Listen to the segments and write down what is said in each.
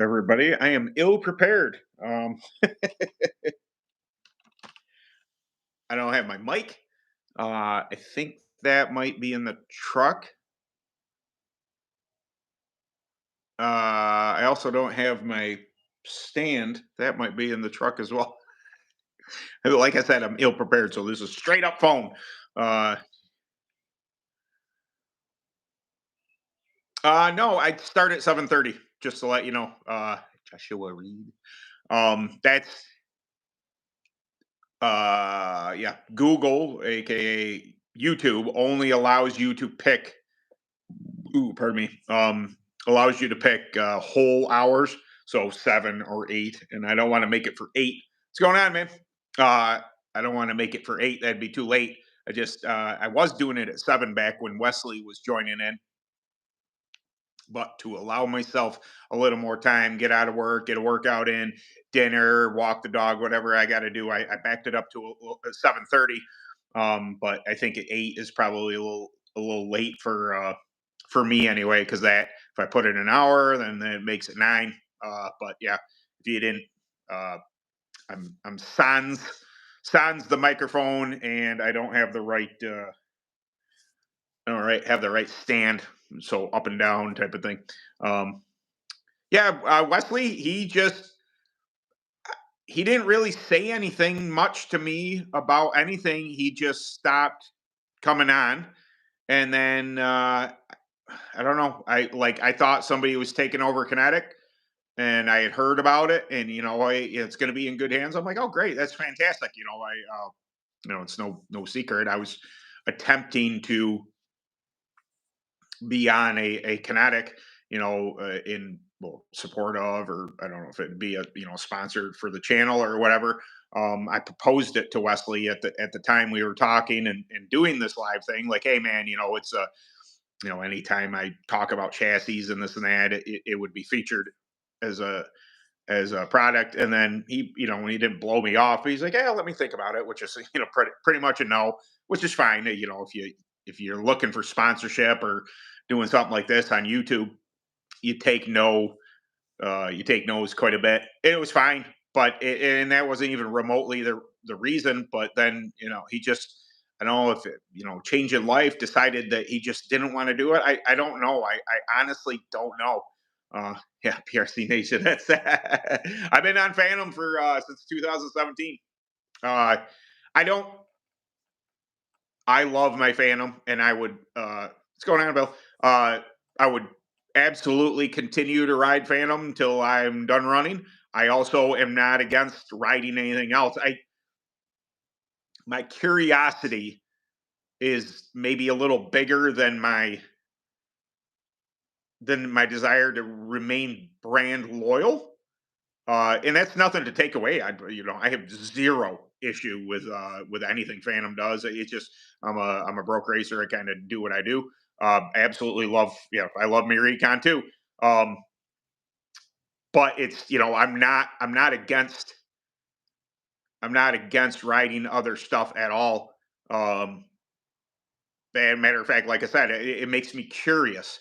everybody. I am ill prepared. I don't have my mic. I think that might be in the truck. I also don't have my stand. That might be in the truck as well. Like I said, I'm ill prepared, so this is straight up phone. Uh, no, I start at 7:30. Just to let you know. Joshua Reed. That's yeah. Google, aka YouTube, only allows you to pick pardon me, allows you to pick whole hours, so 7 or 8, and I don't want to make it for 8. What's going on, man? I don't want to make it for 8. That'd be too late. I was doing it at 7 back when Wesley was joining in, but to allow myself a little more time, get out of work, get a workout in, dinner, walk the dog, whatever I got to do, I backed it up to 7:30. But I think at 8 is probably a little late for me anyway, because that if I put in an hour, then it makes it 9. But yeah, if you didn't, uh, I'm sans the microphone, and I don't have the right have the right stand, so up and down type of thing. Um, yeah, Wesley, he didn't really say anything much to me about anything. He just stopped coming on, and then I don't know. I thought somebody was taking over Kinetic, and I had heard about it, and it's going to be in good hands. I'm like, oh great, that's fantastic. It's no secret. I was attempting to be on a Kinetic, in support of, or I don't know if it'd be a sponsored for the channel or whatever. I proposed it to Wesley at the time we were talking and doing this live thing. Like, hey man, it's a anytime I talk about chassis and this and that, it would be featured as a product. And then he didn't blow me off, but he's like, "Yeah, let me think about it," which is pretty much a no, which is fine. If you're looking for sponsorship or doing something like this on YouTube, you take no you take no's quite a bit. It was fine, but and that wasn't even remotely the reason. But then he just, I don't know if changing life, decided that he just didn't want to do it. I don't know. I honestly don't know. Yeah, PRC Nation. That's I've been on Phantom for since 2017. Uh, I don't. I love my Phantom, and I would. What's going on, Bill? I would absolutely continue to ride Phantom until I'm done running. I also am not against riding anything else. My curiosity is maybe a little bigger than my desire to remain brand loyal. And that's nothing to take away. I have zero issue with anything Phantom does. It's just I'm a broke racer. I kind of do what I do. I absolutely love. Yeah, I love my recon too. Um, but it's I'm not against writing other stuff at all. Um, and matter of fact, like I said, it makes me curious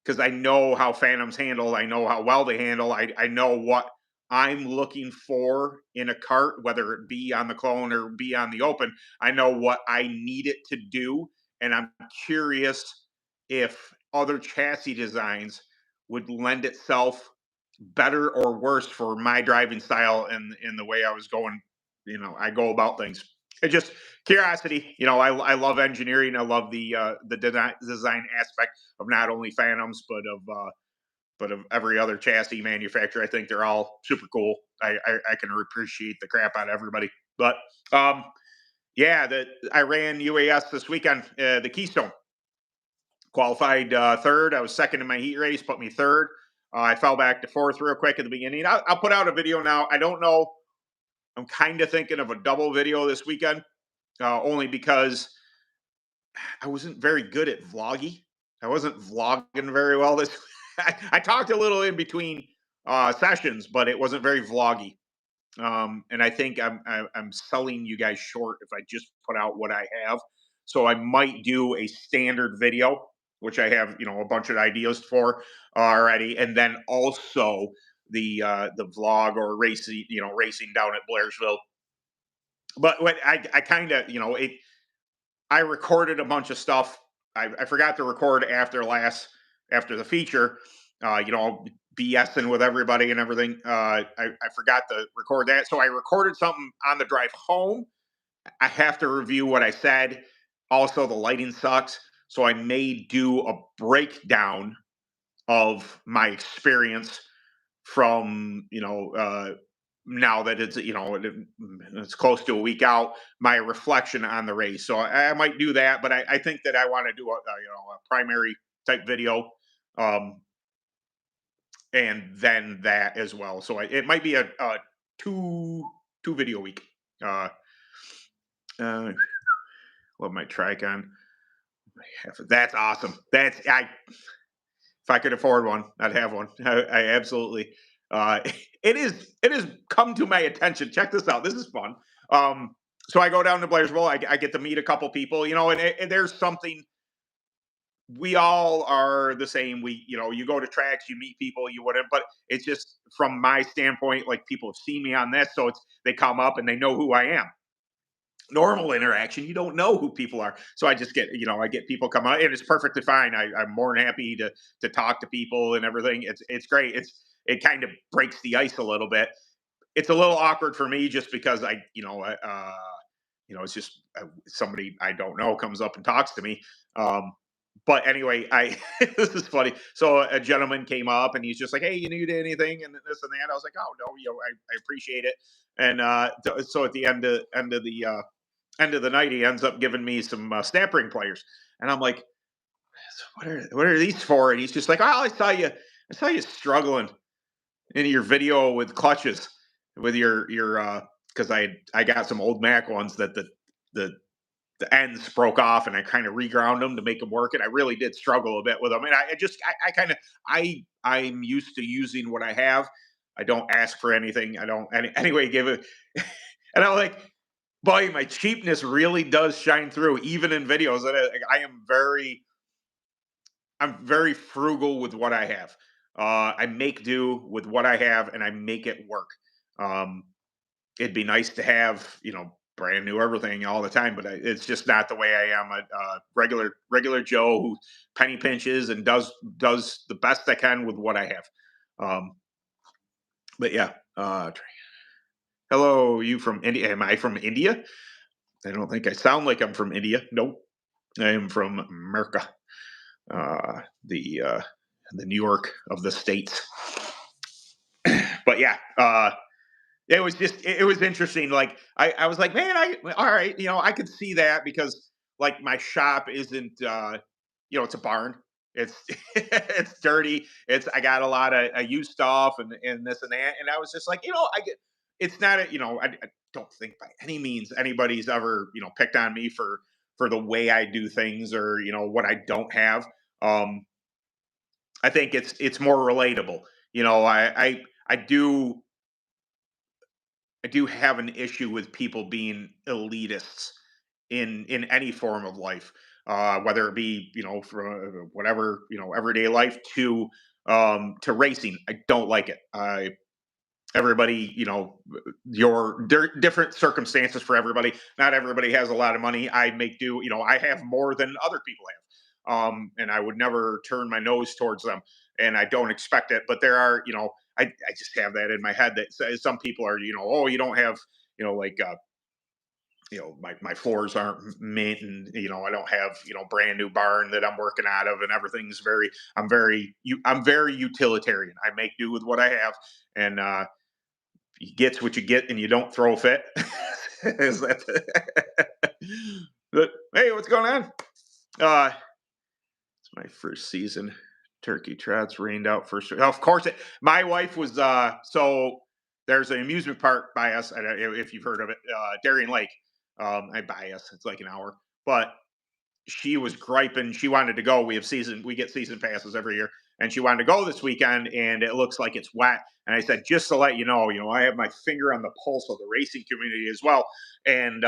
because I know how Phantoms handle. I know how well they handle. I know what I'm looking for in a cart, whether it be on the clone or be on the open. I know what I need it to do, and I'm curious if other chassis designs would lend itself better or worse for my driving style and in the way I was going. I go about things. It's just curiosity. I love engineering. I love the design aspect of not only Phantoms but of every other chassis manufacturer. I think they're all super cool. I can appreciate the crap out of everybody. But yeah, I ran UAS this weekend. The Keystone qualified third. I was second in my heat race, put me third. I fell back to fourth real quick at the beginning. I'll put out a video now. I don't know. I'm kind of thinking of a double video this weekend, only because I wasn't very good at vloggy. I wasn't vlogging very well this. I talked a little in between sessions, but it wasn't very vloggy. And I think I'm selling you guys short if I just put out what I have. So I might do a standard video, which I have a bunch of ideas for already, and then also the vlog or racing, racing down at Blairsville. But what I kind of, I recorded a bunch of stuff. I forgot to record after the feature. BSing with everybody and everything. I forgot to record that, so I recorded something on the drive home. I have to review what I said. Also, the lighting sucks, so I may do a breakdown of my experience from now that it's close to a week out, my reflection on the race. So I might do that, but I think that I want to do a primary type video, um, and then that as well. So it might be a two video week. Uh, uh, what my Tricon? That's awesome. If I could afford one, I'd have one. I absolutely. Uh, it has come to my attention. Check this out. This is fun. So I go down to Blairsville. I get to meet a couple people, and there's something. We all are the same. You go to tracks, you meet people, you whatever. But it's just from my standpoint, like people have seen me on this, so they come up and they know who I am. Normal interaction, you don't know who people are, so I just get I get people come out, and it's perfectly fine. I'm more than happy to talk to people and everything. It's great. It kind of breaks the ice a little bit. It's a little awkward for me just because it's just somebody I don't know comes up and talks to me. But anyway, I this is funny. So a gentleman came up and he's just like, "Hey, you need anything?" And this and that. I was like, "Oh no, I appreciate it." And so at the end of the night, he ends up giving me some snap ring players, and I'm like, what are these for? And he's just like, "Oh, I saw you struggling in your video with clutches, with your because I got some old Mac ones that the the ends broke off, and I kind of reground them to make them work, and I really did struggle a bit with them. And I kind of I'm used to using what I have. I don't ask for anything. I don't anyway give it, and I'm like, boy, my cheapness really does shine through, even in videos. And I'm very frugal with what I have. I make do with what I have, and I make it work. Um, it'd be nice to have brand new everything all the time, but it's just not the way I am. A regular Joe who penny pinches and does the best I can with what I have. Um, but yeah, hello, you from India? Am I from India? I don't think I sound like I'm from India. Nope. I am from America, uh, the uh, the New York of the states. But yeah, it was just it was interesting. Like I was like, man, I all right, I could see that because like my shop isn't, it's a barn. It's it's dirty. I got a lot of used stuff and this and that. And I was just like, I get it's not I don't think by any means anybody's ever picked on me for the way I do things or what I don't have. Um, I think it's more relatable. I do have an issue with people being elitists in any form of life, whether it be from whatever everyday life to racing. I don't like it. Everybody, your different circumstances for everybody. Not everybody has a lot of money. I make do. I have more than other people have, and I would never turn my nose towards them, and I don't expect it. But there are, I just have that in my head that some people are, oh, you don't have, like my floors aren't mint, and I don't have brand new barn that I'm working out of, and everything's I'm very utilitarian. I make do with what I have, and you get what you get, and you don't throw a fit. Is that but hey, what's going on? It's my first season. Turkey trots rained out first. Of course, my wife was so there's an amusement park by us. If you've heard of it, Darien Lake. I bias. It's like an hour, but she was griping. She wanted to go. We get season passes every year, and she wanted to go this weekend. And it looks like it's wet. And I said, just to let you know, I have my finger on the pulse of the racing community as well. And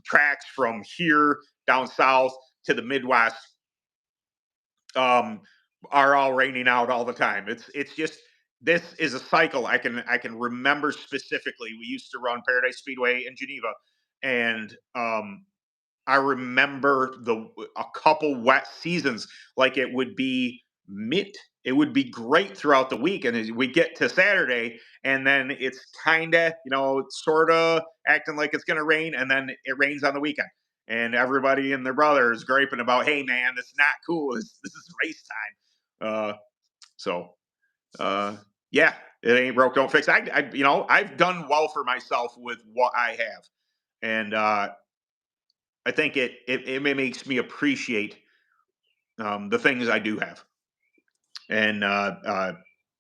tracks from here down south to the Midwest um, are all raining out all the time. It's just this is a cycle I can remember specifically. We used to run Paradise Speedway in Geneva, and I remember a couple wet seasons. Like it would be mint. It would be great throughout the week, and as we get to Saturday, and then it's kind of sort of acting like it's going to rain, and then it rains on the weekend, and everybody and their brother is griping about, "Hey, man, this is not cool. This is race time." So uh, yeah, it ain't broke, don't fix. I've done well for myself with what I have, and I think it makes me appreciate the things I do have, and I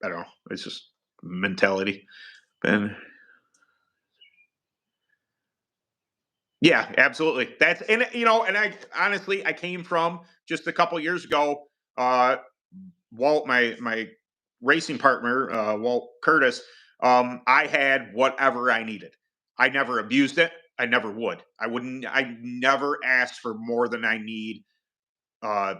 don't know. It's just mentality, and yeah, absolutely. That's and and I honestly I came from just a couple years ago. Uh, Walt, my racing partner, Walt Curtis, I had whatever I needed. I never abused it. I never would. I wouldn't. I never asked for more than I need. Uh,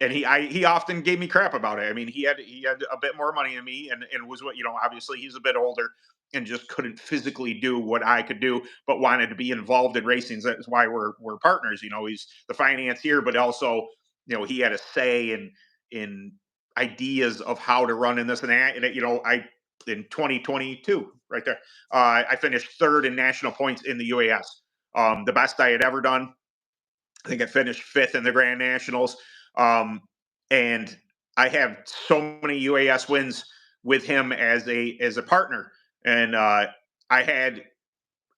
and he often gave me crap about it. I mean, he had a bit more money than me, and was what obviously he's a bit older and just couldn't physically do what I could do, but wanted to be involved in racing. That's why we're partners. He's the financier, but also he had a say in ideas of how to run in this and that. And I in 2022, right there, I finished third in national points in the UAS, the best I had ever done. I think I finished fifth in the Grand Nationals. Um, and I have so many UAS wins with him as a partner. And I had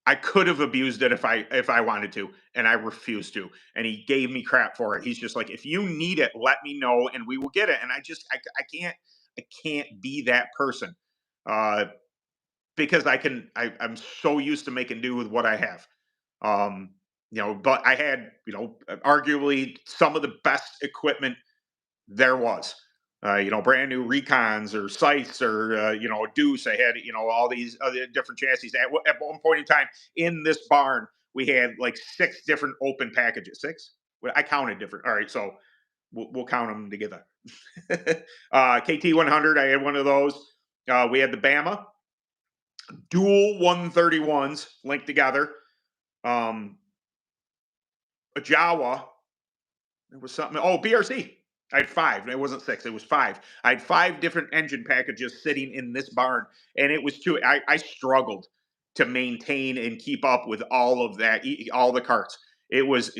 I could have abused it if I wanted to, and I refused to. And he gave me crap for it. He's just like, if you need it, let me know, and we will get it. And I can't be that person, uh, because I'm so used to making do with what I have. Um, but I had, arguably some of the best equipment there was. Brand new recons or sights or Deuce. I had all these other different chassis. At one point in time in this barn, we had like six different open packages. Six? Well, I counted different. All right, so we'll count them together. KT 100. I had one of those. We had the Bama dual 131s linked together. Um, a Jawa. There was something. Oh, BRC. I had five. It wasn't six. It was five. I had five different engine packages sitting in this barn, and it was too. I struggled to maintain and keep up with all of that, all the carts. It was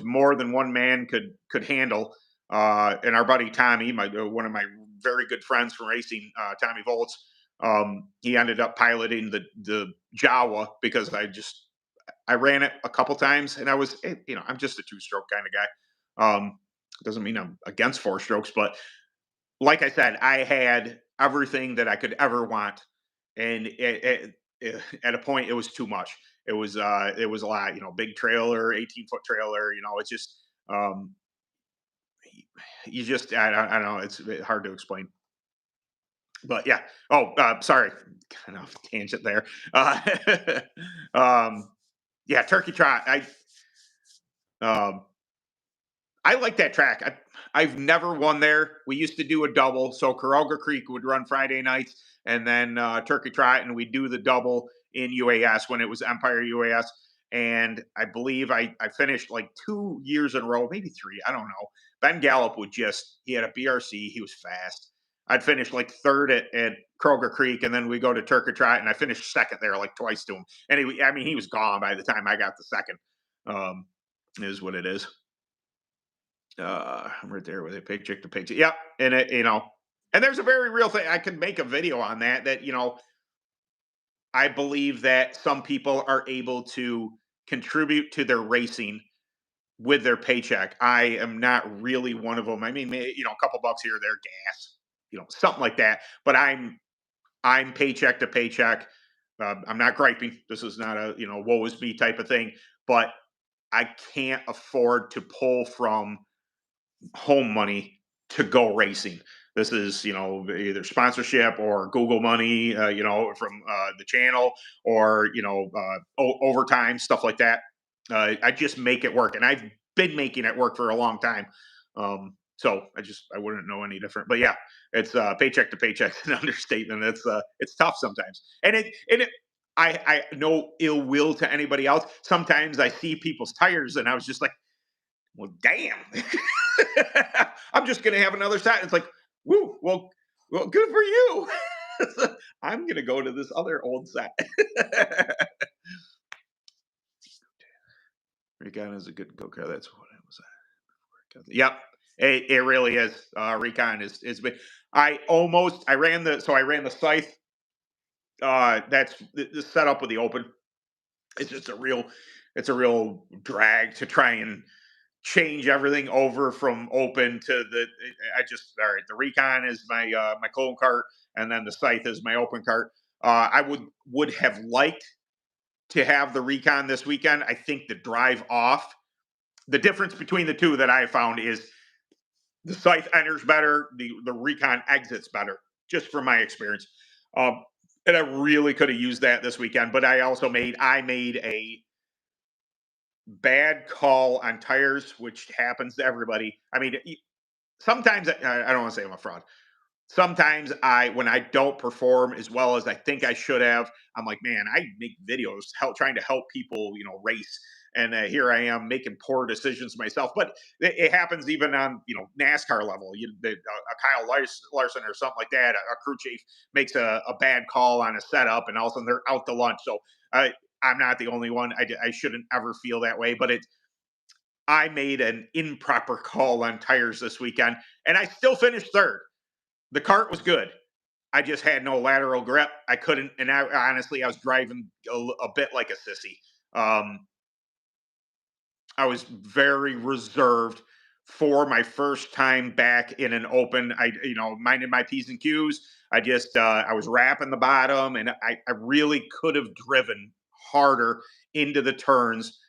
more than one man could handle. And our buddy Tommy, one of my very good friends from racing, Tommy Volts, he ended up piloting the Jawa because I ran it a couple times, and I'm just a two-stroke kind of guy. Doesn't mean I'm against four strokes, but like I said, I had everything that I could ever want, and at a point, it was too much. It was a lot, big trailer, 18-foot trailer. It's just um, you just I don't know. It's hard to explain, but yeah. Oh, sorry, kind of tangent there. Uh, um, yeah, Turkey Trot. Um, I like that track. I've never won there. We used to do a double. So Caroga Creek would run Friday nights, and then Turkey Trot, and we do the double in UAS when it was Empire UAS. And I believe I finished like 2 years in a row, maybe three. I don't know. Ben Gallup he had a BRC. He was fast. I'd finish like third at Kroger Creek, and then we go to Turkey Trot, and I finished second there like twice to him. Anyway, I mean, he was gone by the time I got the second. Um, is what it is. I'm right there with it, paycheck to paycheck. Yep, and and there's a very real thing. I could make a video on that. I believe that some people are able to contribute to their racing with their paycheck. I am not really one of them. I mean, a couple bucks here or there, gas, something like that. But I'm paycheck to paycheck. I'm not griping. This is not a woe is me type of thing. But I can't afford to pull from home money to go racing. This is, either sponsorship or Google money, from the channel, or overtime stuff like that. I just make it work, and I've been making it work for a long time. So I wouldn't know any different. But yeah, it's paycheck to paycheck an understatement. It's tough sometimes. And it I no ill will to anybody else. Sometimes I see people's tires and I was just like, well, damn. I'm just gonna have another set. It's like, woo, well, good for you. I'm gonna go to this other old set. Recon is a good go kart. That's what it was. Yep, it really is. Recon is big. I ran the scythe. That's the setup with the open. It's just it's a real drag to try and change everything over from open to the. I just all right. The Recon is my clone cart, and then the scythe is my open cart. I would have liked to have the Recon this weekend. I think the drive off. The difference between the two that I found is the scythe enters better, the Recon exits better, just from my experience. Um, and I really could have used that this weekend, but I made a bad call on tires, which happens to everybody. I mean, sometimes I don't want to say I'm a fraud. Sometimes when I don't perform as well as I think I should have, I'm like, man, I make videos trying to help people, race, and here I am making poor decisions myself. But it happens even on NASCAR level. A Kyle Larson or something like that, a crew chief makes a bad call on a setup, and all of a sudden they're out to lunch. So I'm not the only one. I shouldn't ever feel that way, but I made an improper call on tires this weekend, and I still finished third. The cart was good. I just had no lateral grip. I couldn't, and honestly, I was driving a bit like a sissy. Um, I was very reserved for my first time back in an open. Minded my P's and Q's. I was wrapping the bottom, and I really could have driven harder into the turns,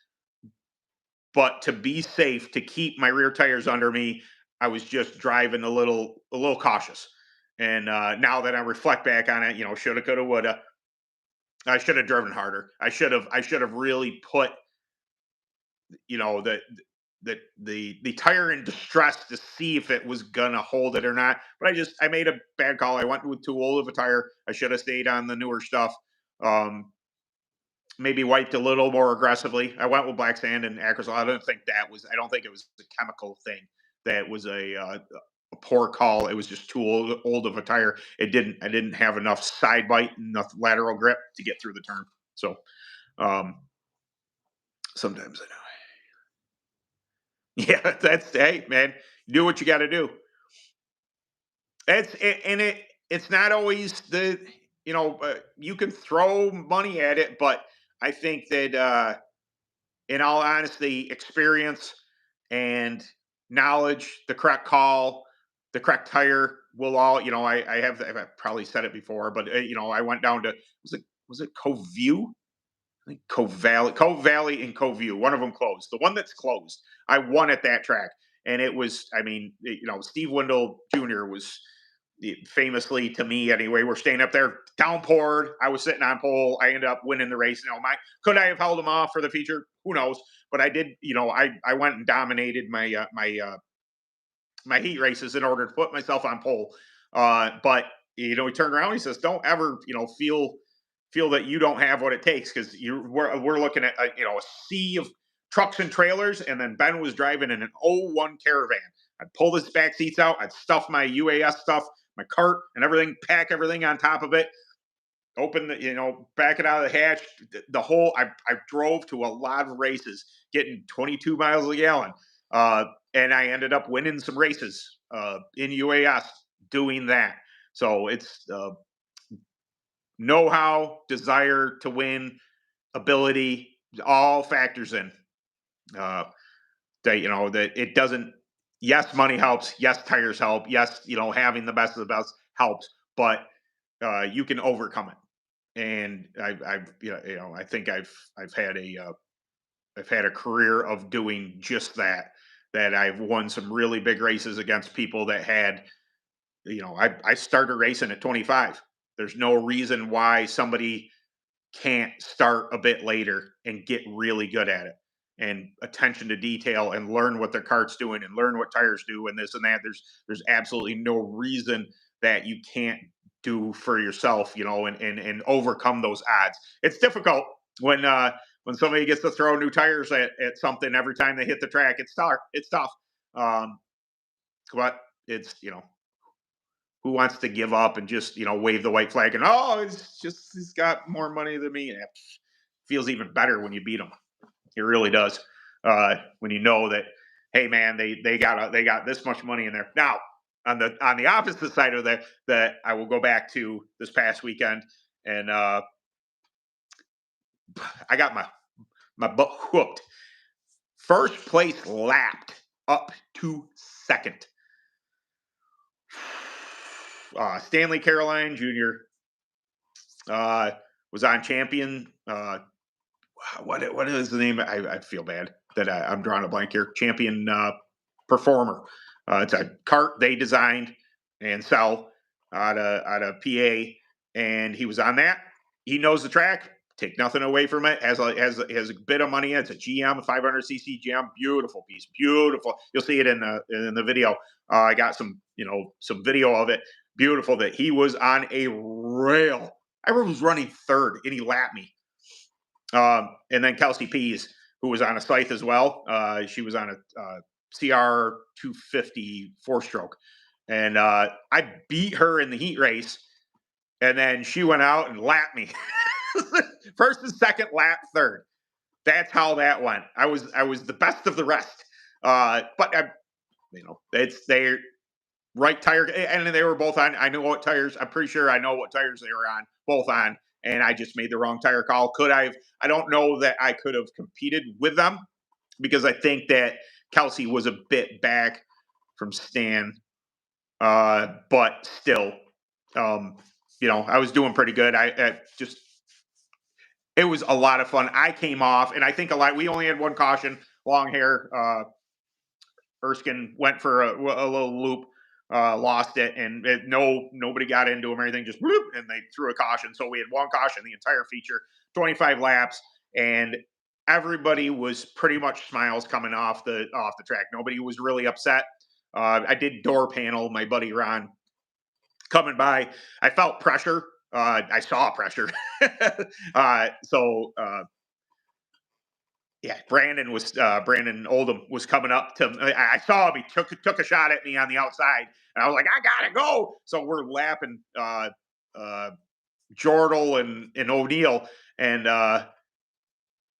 but to be safe, to keep my rear tires under me, I was just driving a little cautious. And now that I reflect back on it, shoulda, coulda, woulda. I should have driven harder. I should have really put, the tire in distress to see if it was gonna hold it or not. But I made a bad call. I went with too old of a tire. I should have stayed on the newer stuff. Um, Maybe wiped a little more aggressively. I went with black sand and Acrosol. I don't think it was a chemical thing. That was a poor call. It was just too old of a tire. I didn't have enough side bite, enough lateral grip to get through the turn. So um, sometimes I know. Yeah, that's hey man, do what you got to do. It's not always you can throw money at it, but I think that in all honesty, experience and knowledge, the correct call, the correct tire will all, I've probably said it before, but I went down to, was it Cove View? I think Cove Valley and Cove View. One of them closed. The one that's closed, I won at that track. And it was, I mean, Steve Windle Jr. was famously, to me anyway, we're staying up there, downpoured. I was sitting on pole. I ended up winning the race. Could I have held him off for the feature? Who knows? But I did. I went and dominated my heat races in order to put myself on pole. But he turned around. He says, "Don't ever feel that you don't have what it takes, because we're looking at a sea of trucks and trailers, and then Ben was driving in an '01 Caravan. I'd pull his back seats out, I'd stuff my UAS stuff, my cart and everything, pack everything on top of it, open back it out of the hatch. The whole I drove to a lot of races, getting 22 miles a gallon, and I ended up winning some races in UAS doing that. So it's know-how, desire to win, ability, all factors in. Uh, that it doesn't. Yes, money helps. Yes, tires help. Yes, having the best of the best helps, but you can overcome it. And I think I've had a career of doing just that. That I've won some really big races against people that had, I started racing at 25. There's no reason why somebody can't start a bit later and get really good at it. and attention to detail and learn what their kart's doing and learn what tires do and this and that. There's absolutely no reason that you can't do for yourself, and overcome those odds. It's difficult when somebody gets to throw new tires at something every time they hit the track. It's tough. It's tough. Um, but it's who wants to give up and just wave the white flag and it's just he's got more money than me. It feels even better when you beat them. It really does. When you know that, hey man, they got this much money in there. Now, on the opposite side of that I will go back to this past weekend, and I got my butt whooped. First place lapped up to second. Stanley Caroline Jr. Was on champion. What is the name? I feel bad that I'm drawing a blank here. Champion performer. It's a cart they designed and sell out of PA, and he was on that. He knows the track. Take nothing away from it. Has a bit of money. It's a GM, 500cc GM. Beautiful piece. Beautiful. You'll see it in the video. I got some video of it. Beautiful that he was on a rail. I was running third, and he lapped me. And then Kelsey Pease, who was on a scythe as well. She was on a CR 250 4-stroke. And I beat her in the heat race. And then she went out and lapped me. First and second lap, third. That's how that went. I was the best of the rest. But it's their right tire, and they were both on. I knew what tires. I'm pretty sure I know what tires they were on, both on, and I just made the wrong tire call. I don't know that I could have competed with them because I think that Kelsey was a bit back from Stan, but still, I was doing pretty good. It was a lot of fun. I came off, and I think we only had one caution, long hair. Erskine went for a little loop, lost it, and nobody got into him or anything, just whoop, and they threw a caution. So we had one caution the entire feature, 25 laps, and everybody was pretty much smiles coming off the track. Nobody was really upset. I did door panel my buddy Ron coming by. I felt pressure. I saw pressure. Yeah, Brandon Oldham was coming up to. I saw him. He took a shot at me on the outside, and I was like, I gotta go. So we're lapping Jordal and O'Neill, and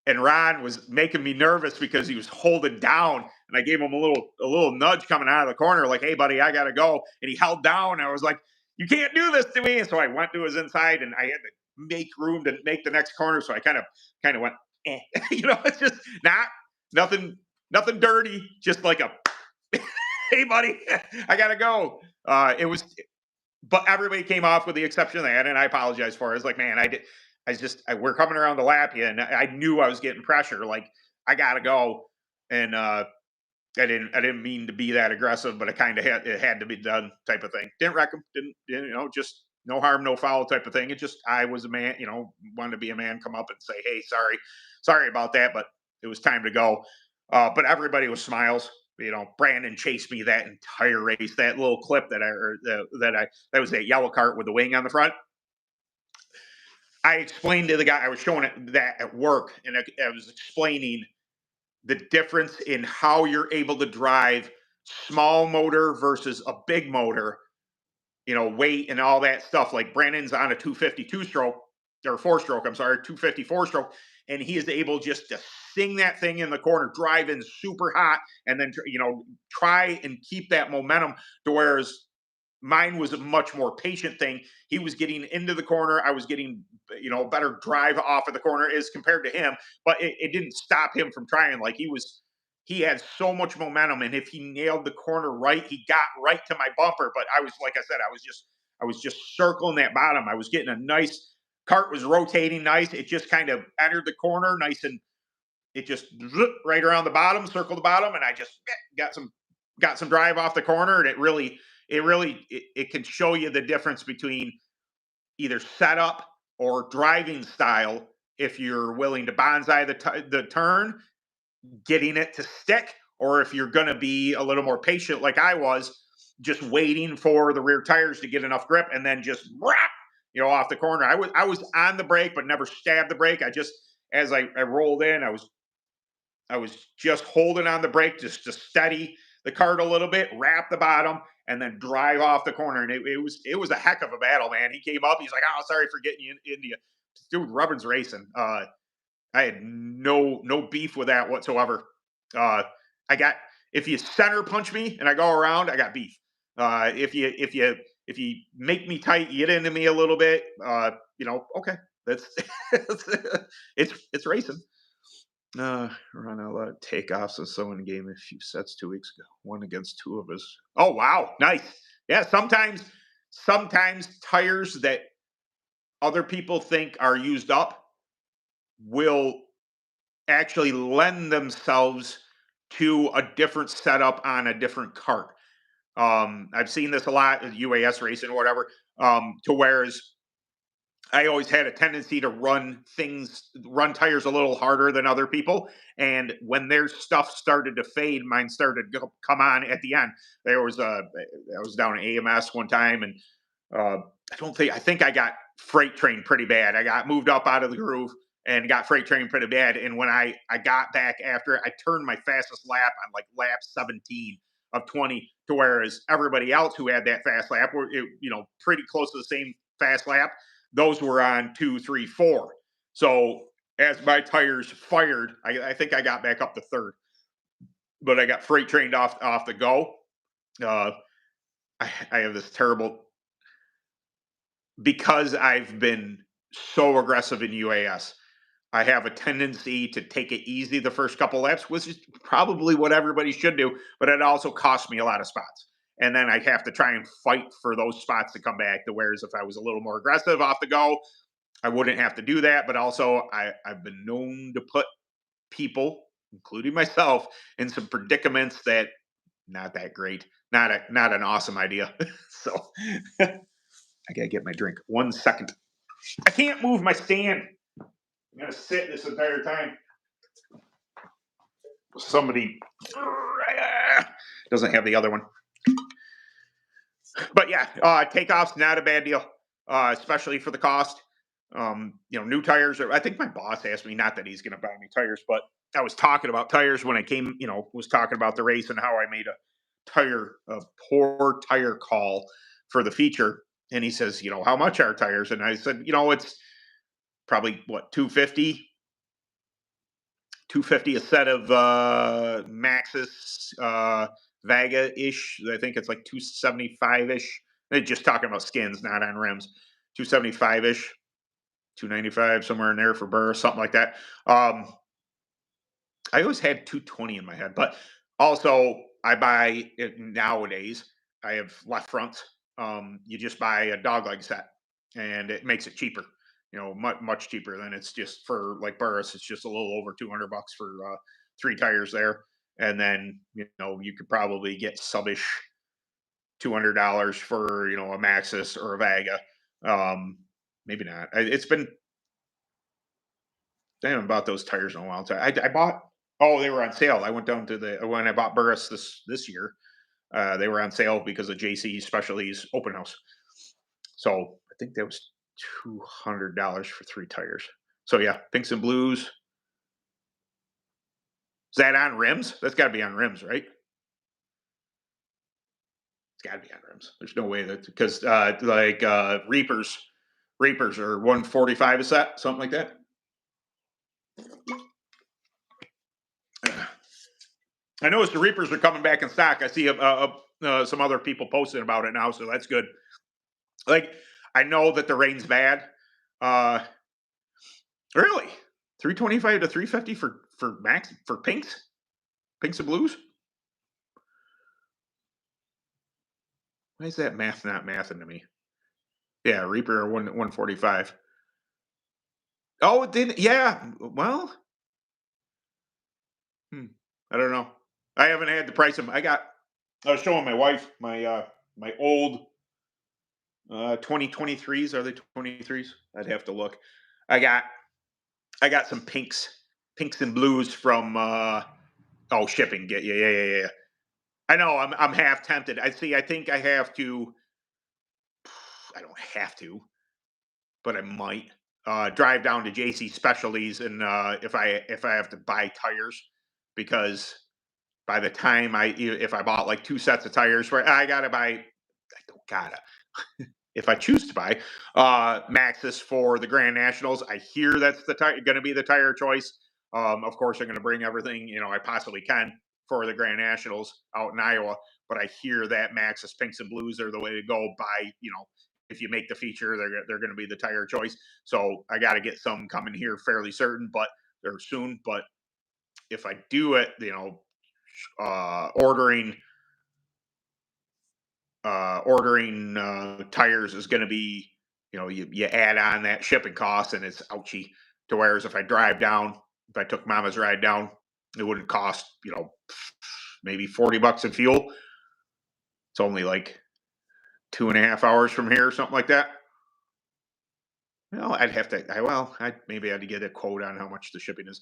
Ron was making me nervous because he was holding down, and I gave him a little nudge coming out of the corner, like, hey buddy, I gotta go, and he held down. I was like, you can't do this to me, and so I went to his inside, and I had to make room to make the next corner, so I kind of went, eh. It's just nothing dirty, just like a, hey buddy, I gotta go. It was, but everybody came off with the exception of that, and I apologize for it. I was like, man, we're coming around to lap you, and I knew I was getting pressure. Like, I gotta go, and I didn't mean to be that aggressive, but it had to be done, type of thing. Didn't wreck him, didn't just no harm, no foul type of thing. It just, I was a man, wanted to be a man, come up and say, hey, sorry about that, but it was time to go. But everybody was smiles. Brandon chased me that entire race. That little clip that was that yellow cart with the wing on the front. I explained to the guy, I was showing that at work, and I was explaining the difference in how you're able to drive small motor versus a big motor, weight and all that stuff. Like, Brandon's on a 252 stroke or 4-stroke, I'm sorry, 254 stroke, and he is able just to sing that thing in the corner, drive in super hot, and then try and keep that momentum. To whereas mine was a much more patient thing. He was getting into the corner. I was getting, better drive off of the corner as compared to him, but it didn't stop him from trying. Like, he had so much momentum, and if he nailed the corner right, he got right to my bumper. But I was, like I said, I was just circling that bottom. I was getting a nice cart, was rotating nice. It just kind of entered the corner nice, and it just right around the bottom, circled the bottom, and I just got some drive off the corner, and it can show you the difference between either setup or driving style. If you're willing to bonsai the turn, getting it to stick, or if you're going to be a little more patient, like I was, just waiting for the rear tires to get enough grip and then just off the corner. I was on the brake, but never stabbed the brake. I just as I rolled in, I was just holding on the brake just to steady the cart a little bit, wrap the bottom, and then drive off the corner. And it was a heck of a battle, man. He came up, he's like, "Oh, sorry for getting you into you." Dude, Rubbin's racing. I had no beef with that whatsoever. Uh, I got if you center punch me and I go around, I got beef. If you make me tight, you get into me a little bit. Okay, that's it's racing. Run a lot of takeoffs of someone game a few sets 2 weeks ago. One against two of us. Oh wow, nice. Yeah, sometimes tires that other people think are used up will actually lend themselves to a different setup on a different cart. I've seen this a lot at UAS racing or whatever. To whereas I always had a tendency to run tires a little harder than other people. And when their stuff started to fade, mine started to come on at the end. I was down at AMS one time, and uh, I think I got freight trained pretty bad. I got moved up out of the groove and got freight trained pretty bad. And when I got back after it, I turned my fastest lap on like lap 17 of 20, to whereas everybody else who had that fast lap were, pretty close to the same fast lap. Those were on 2, 3, 4. So as my tires fired, I think I got back up to third, but I got freight trained off the go. Uh, I have this terrible because I've been so aggressive in UAS. I have a tendency to take it easy the first couple laps, which is probably what everybody should do, but it also costs me a lot of spots. And then I have to try and fight for those spots to come back. To whereas if I was a little more aggressive off the go, I wouldn't have to do that. But also, I've been known to put people, including myself, in some predicaments that not that great, not an awesome idea. So I gotta get my drink. 1 second. I can't move my stand. I'm gonna sit this entire time. Somebody doesn't have the other one. But yeah, takeoff's not a bad deal, especially for the cost. New tires I think my boss asked me, not that he's going to buy me tires, but I was talking about tires when I came. Was talking about the race and how I made a poor tire call for the feature, and he says, how much are tires? And I said, it's probably what 250 a set of Maxxis Vaga ish. I think it's like 275 ish. Just talking about skins, not on rims. 275 ish, 295 somewhere in there for burr, something like that. I always had 220 in my head, but also I buy it nowadays. I have left fronts. You just buy a dog leg set, and it makes it cheaper. Much cheaper than it's just for like Burris. It's just a little over $200 for 3 tires there, and then you could probably get subish $200 for a Maxxis or a Vaga. Maybe not. It's been I haven't bought those tires in a while. I bought. Oh, they were on sale. I went down to when I bought Burris this year. They were on sale because of JC Specialties open house. So I think that was $200 for 3 tires. So yeah, pinks and blues. Is that on rims? That's got to be on rims, right? It's got to be on rims. There's no way that because Reapers are 145 a set, something like that. I noticed the Reapers are coming back in stock. I see some other people posting about it now, so that's good. Like, I know that the rain's bad. Really, 325 to 350 for max for pinks and blues. Why is that math not mathing to me? Yeah, Reaper 145. Oh, it did. Yeah. Well, I don't know. I haven't had to price them. I was showing my wife my old 2023s. Are they 23s? I'd have to look. I got I got some pinks and blues from Oh, shipping. Get yeah. I know. I'm half tempted. I see. I think I have to. I don't have to, but I might drive down to JC Specialties and if I have to buy tires because by the time if I bought like two sets of tires, right, I gotta buy. I don't gotta. If I choose to buy Maxxis for the Grand Nationals. I hear that's going to be the tire choice. Of course, I'm going to bring everything I possibly can for the Grand Nationals out in Iowa. But I hear that Maxxis pinks and blues are the way to go. If you make the feature, they're going to be the tire choice. So I got to get some coming here fairly certain, but they're soon. But if I do it, ordering tires is going to be, you add on that shipping cost and it's ouchy. To whereas if I drive down, if I took Mama's ride down, it wouldn't cost, maybe $40 in fuel. It's only like 2.5 hours from here, something like that. Well, I'd have to. Maybe I had to get a quote on how much the shipping is.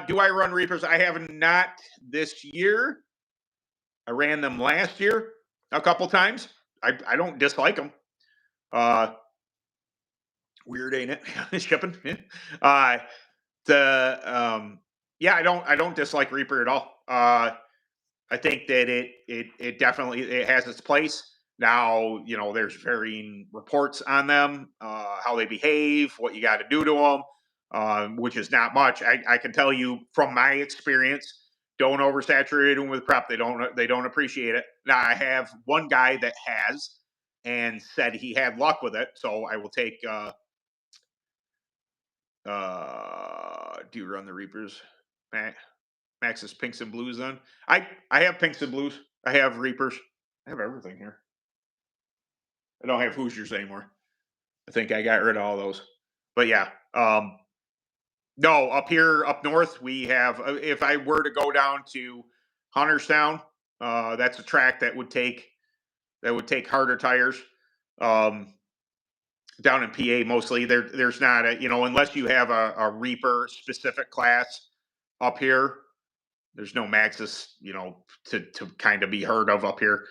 Do I run Reapers? I have not this year. I ran them last year a couple times. I don't dislike them. Uh, Weird, ain't it? Shipping. Yeah. The Yeah, I don't dislike Reaper at all. I think that it definitely it has its place. Now, there's varying reports on them, how they behave, what you got to do to them, which is not much. I can tell you from my experience, don't oversaturate them with prep. They don't appreciate it. Now, I have one guy that has and said he had luck with it, so I will take. Do you run the Reapers? Max's pinks and blues on. I have pinks and blues. I have Reapers. I have everything here. I don't have Hoosiers anymore. I think I got rid of all those. But yeah, no, up here, up north, we have. If I were to go down to Hunterstown, that's a track that would take harder tires. Um, Down in PA, mostly there's not unless you have a Reaper specific class up here. There's no Maxis, to kind of be heard of up here.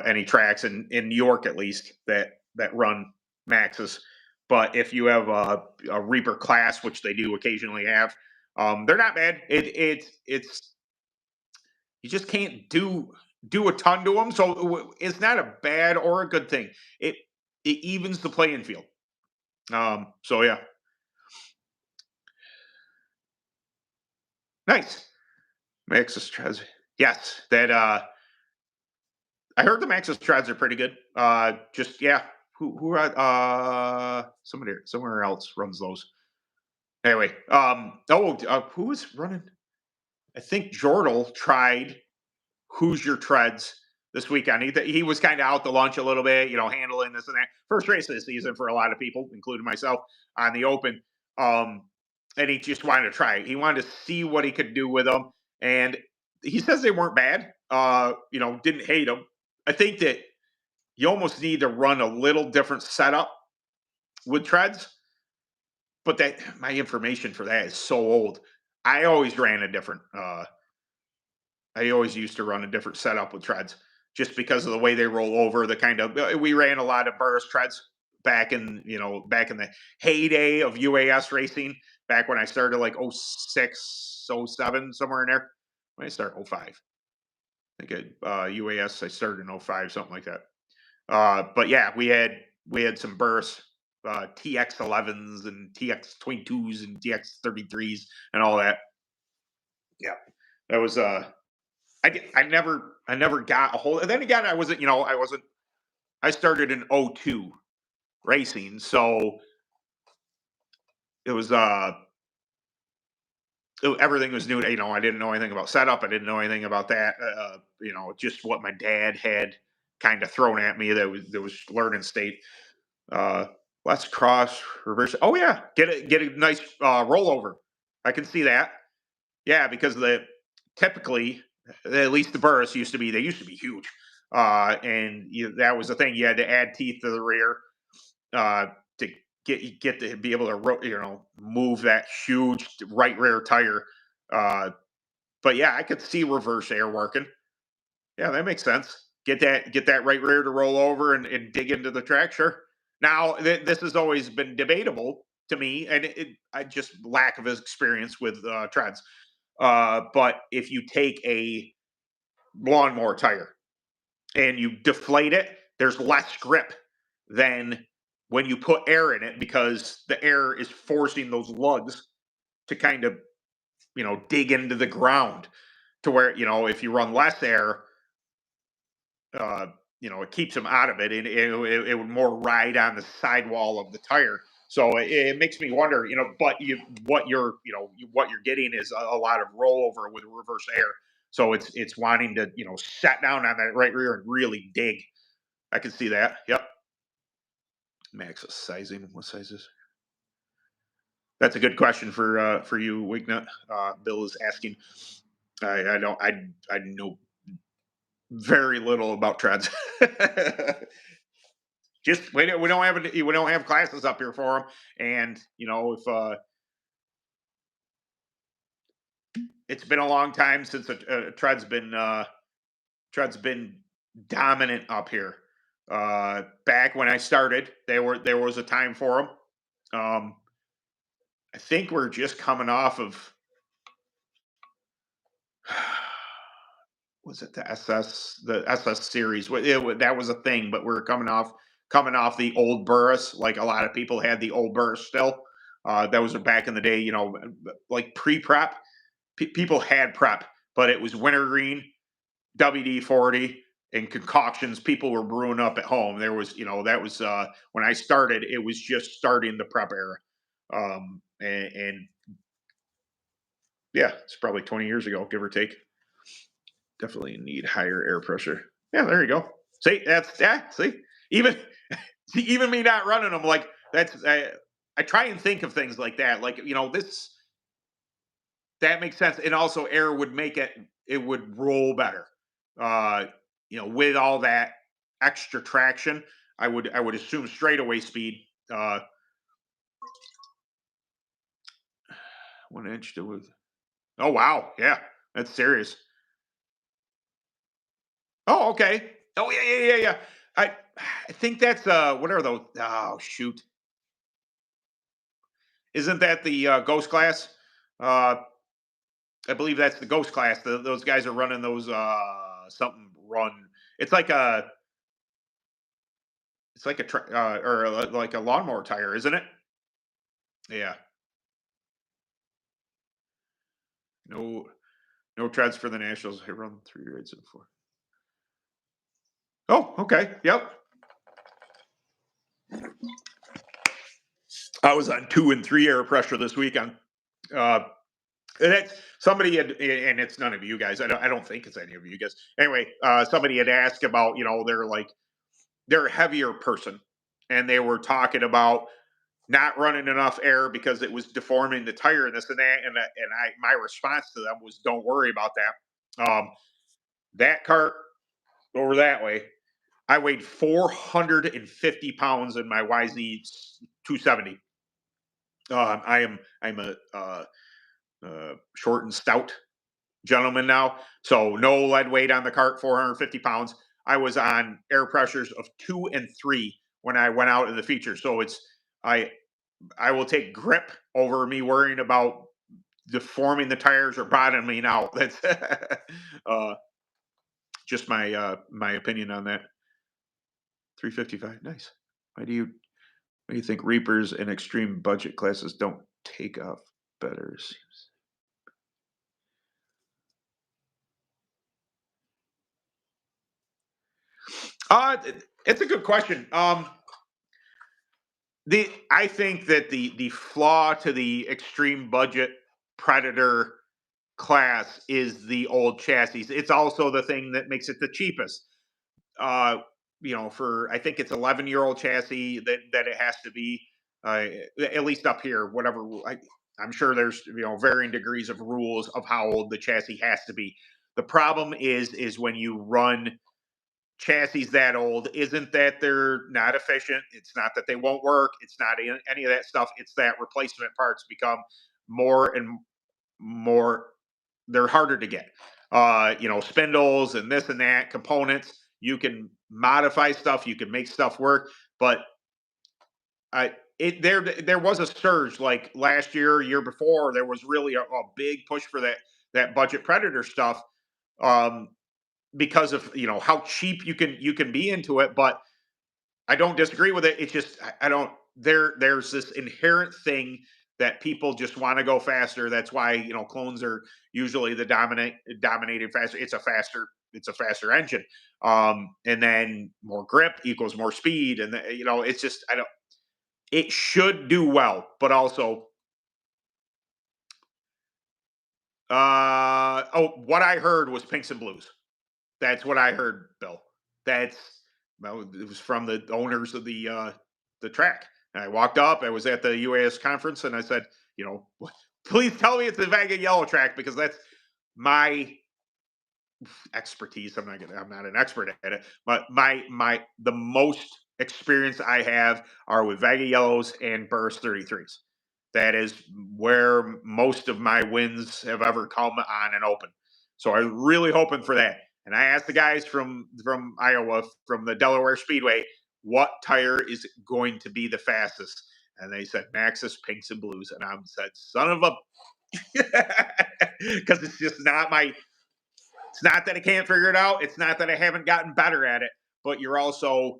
Any tracks in New York, at least, that run Maxis. But if you have a Reaper class, which they do occasionally have, they're not bad. It's you just can't do a ton to them, so it's not a bad or a good thing. It evens the playing field. So yeah, nice. Maxis treads. Yes, that I heard the Maxis treads are pretty good. Just yeah, who somebody somewhere else runs those. Anyway, who was running? I think Jordal tried Hoosier treads this weekend. He was kind of out to lunch a little bit, handling this and that. First race of the season for a lot of people, including myself, on the open. Um, and he just wanted to try it. He wanted to see what he could do with them. And he says they weren't bad. Didn't hate them. I think that you almost need to run a little different setup with treads. But that my information for that is so old. I always ran a different I always used to run a different setup with treads just because of the way they roll over. The kind of we ran a lot of burst treads back in the heyday of UAS racing. Back when I started like '06, '07, somewhere in there. When I start '05, I think UAS I started in '05, something like that. But yeah, we had some bursts, TX11s and TX22s and TX33s and all that. Yeah, that was I never got a hold. And then again, I wasn't. I started in '02 racing, so it was everything was new. I didn't know anything about setup. I didn't know anything about that. Just what my dad had kind of thrown at me. That was learning state. Uh, let's cross reverse. Oh yeah, get a nice rollover. I can see that. Yeah, because typically, at least the burrs they used to be huge, and that was the thing. You had to add teeth to the rear uh, to get to be able to move that huge right rear tire. Uh, But yeah, I could see reverse air working. Yeah, that makes sense. Get that right rear to roll over and dig into the track. Sure. Now this has always been debatable to me, and I just lack of experience with treads. But if you take a lawnmower tire and you deflate it, there's less grip than when you put air in it because the air is forcing those lugs to kind of dig into the ground to where if you run less air, uh, it keeps them out of it, and it would more ride on the sidewall of the tire. So it makes me wonder, but what you're getting is a lot of rollover with reverse air. So it's wanting to set down on that right rear and really dig. I can see that. Yep. Max sizing. What sizes? That's a good question for you, Wignut. Bill is asking. I don't. I know very little about treads. Just we don't have classes up here for them, and if it's been a long time since a tread's been dominant up here. Back when I started, there was a time for them. I think we're just coming off of was it the SS series? That was a thing, but we're coming off the old Burris. Like a lot of people had the old Burris still. That was back in the day, like pre-prep. People had prep, but it was wintergreen, WD-40, and concoctions. People were brewing up at home. There was, that was when I started. It was just starting the prep era, and yeah, it's probably 20 years ago, give or take. Definitely need higher air pressure. Yeah, there you go. See, see, even even me not running them, like I try and think of things like that. Like this that makes sense, and also air would make it would roll better. Uh, with all that extra traction, I would assume straightaway speed. 1 inch to with. Oh wow, yeah, that's serious. Oh, okay. Oh, yeah, yeah, yeah, yeah. I think that's what are those? Oh, shoot. Isn't that the Ghost class? Uh, I believe that's the Ghost class. Those guys are running those something run. It's like a like a lawnmower tire, isn't it? Yeah. No, no treads for the Nationals. I run 3 rides and four. Oh, okay. Yep. I was on 2 and 3 air pressure this weekend. Uh, And that's somebody had, and it's none of you guys. I don't think it's any of you guys. Anyway, somebody had asked about, they're a heavier person, and they were talking about not running enough air because it was deforming the tire and this and that. And my response to them was, don't worry about that. That cart over that way, I weighed 450 pounds in my YZ 270. I'm a short and stout gentleman now. So no lead weight on the cart, 450 pounds. I was on air pressures of 2 and 3 when I went out in the feature. So I I will take grip over me worrying about deforming the tires or bottoming out. That's uh, just my opinion on that. 355, nice. Why do you why do you think Reapers and extreme budget classes don't take off better? It's a good question. The I think that the flaw to the extreme budget Predator class is the old chassis. It's also the thing that makes it the cheapest. Uh, for I think it's 11-year-old chassis that it has to be. Uh, at least up here, whatever. I'm sure there's varying degrees of rules of how old the chassis has to be. The problem is when you run chassis that old isn't that they're not efficient. It's not that they won't work. It's not any of that stuff. It's that replacement parts become more and more. they're harder to get. Spindles and this and that components. You can modify stuff, you can make stuff work, but there was a surge like last year, year before. There was really a big push for that budget predator stuff, um, because of how cheap you can be into it. But I don't disagree with it. It's just I don't. There's this inherent thing that people just want to go faster. That's why clones are usually the dominating faster. It's a faster engine, and then more grip equals more speed, and it's just I don't. It should do well, but also, what I heard was pinks and blues. That's what I heard, Bill. That's Well, it was from the owners of the track. And I walked up. I was at the UAS conference, and I said, you know, please tell me it's the Vega Yellow track because that's my expertise. I'm not an expert at it, but the most experience I have are with Vega Yellows and Burst 33s. That is where most of my wins have ever come on an open. So I'm really hoping for that. And I asked the guys from Iowa, from the Delaware Speedway, what tire is going to be the fastest? And they said Maxxis pinks and blues. And I said, son of a, because it's just not my. It's not that I can't figure it out. It's not that I haven't gotten better at it. But you're also,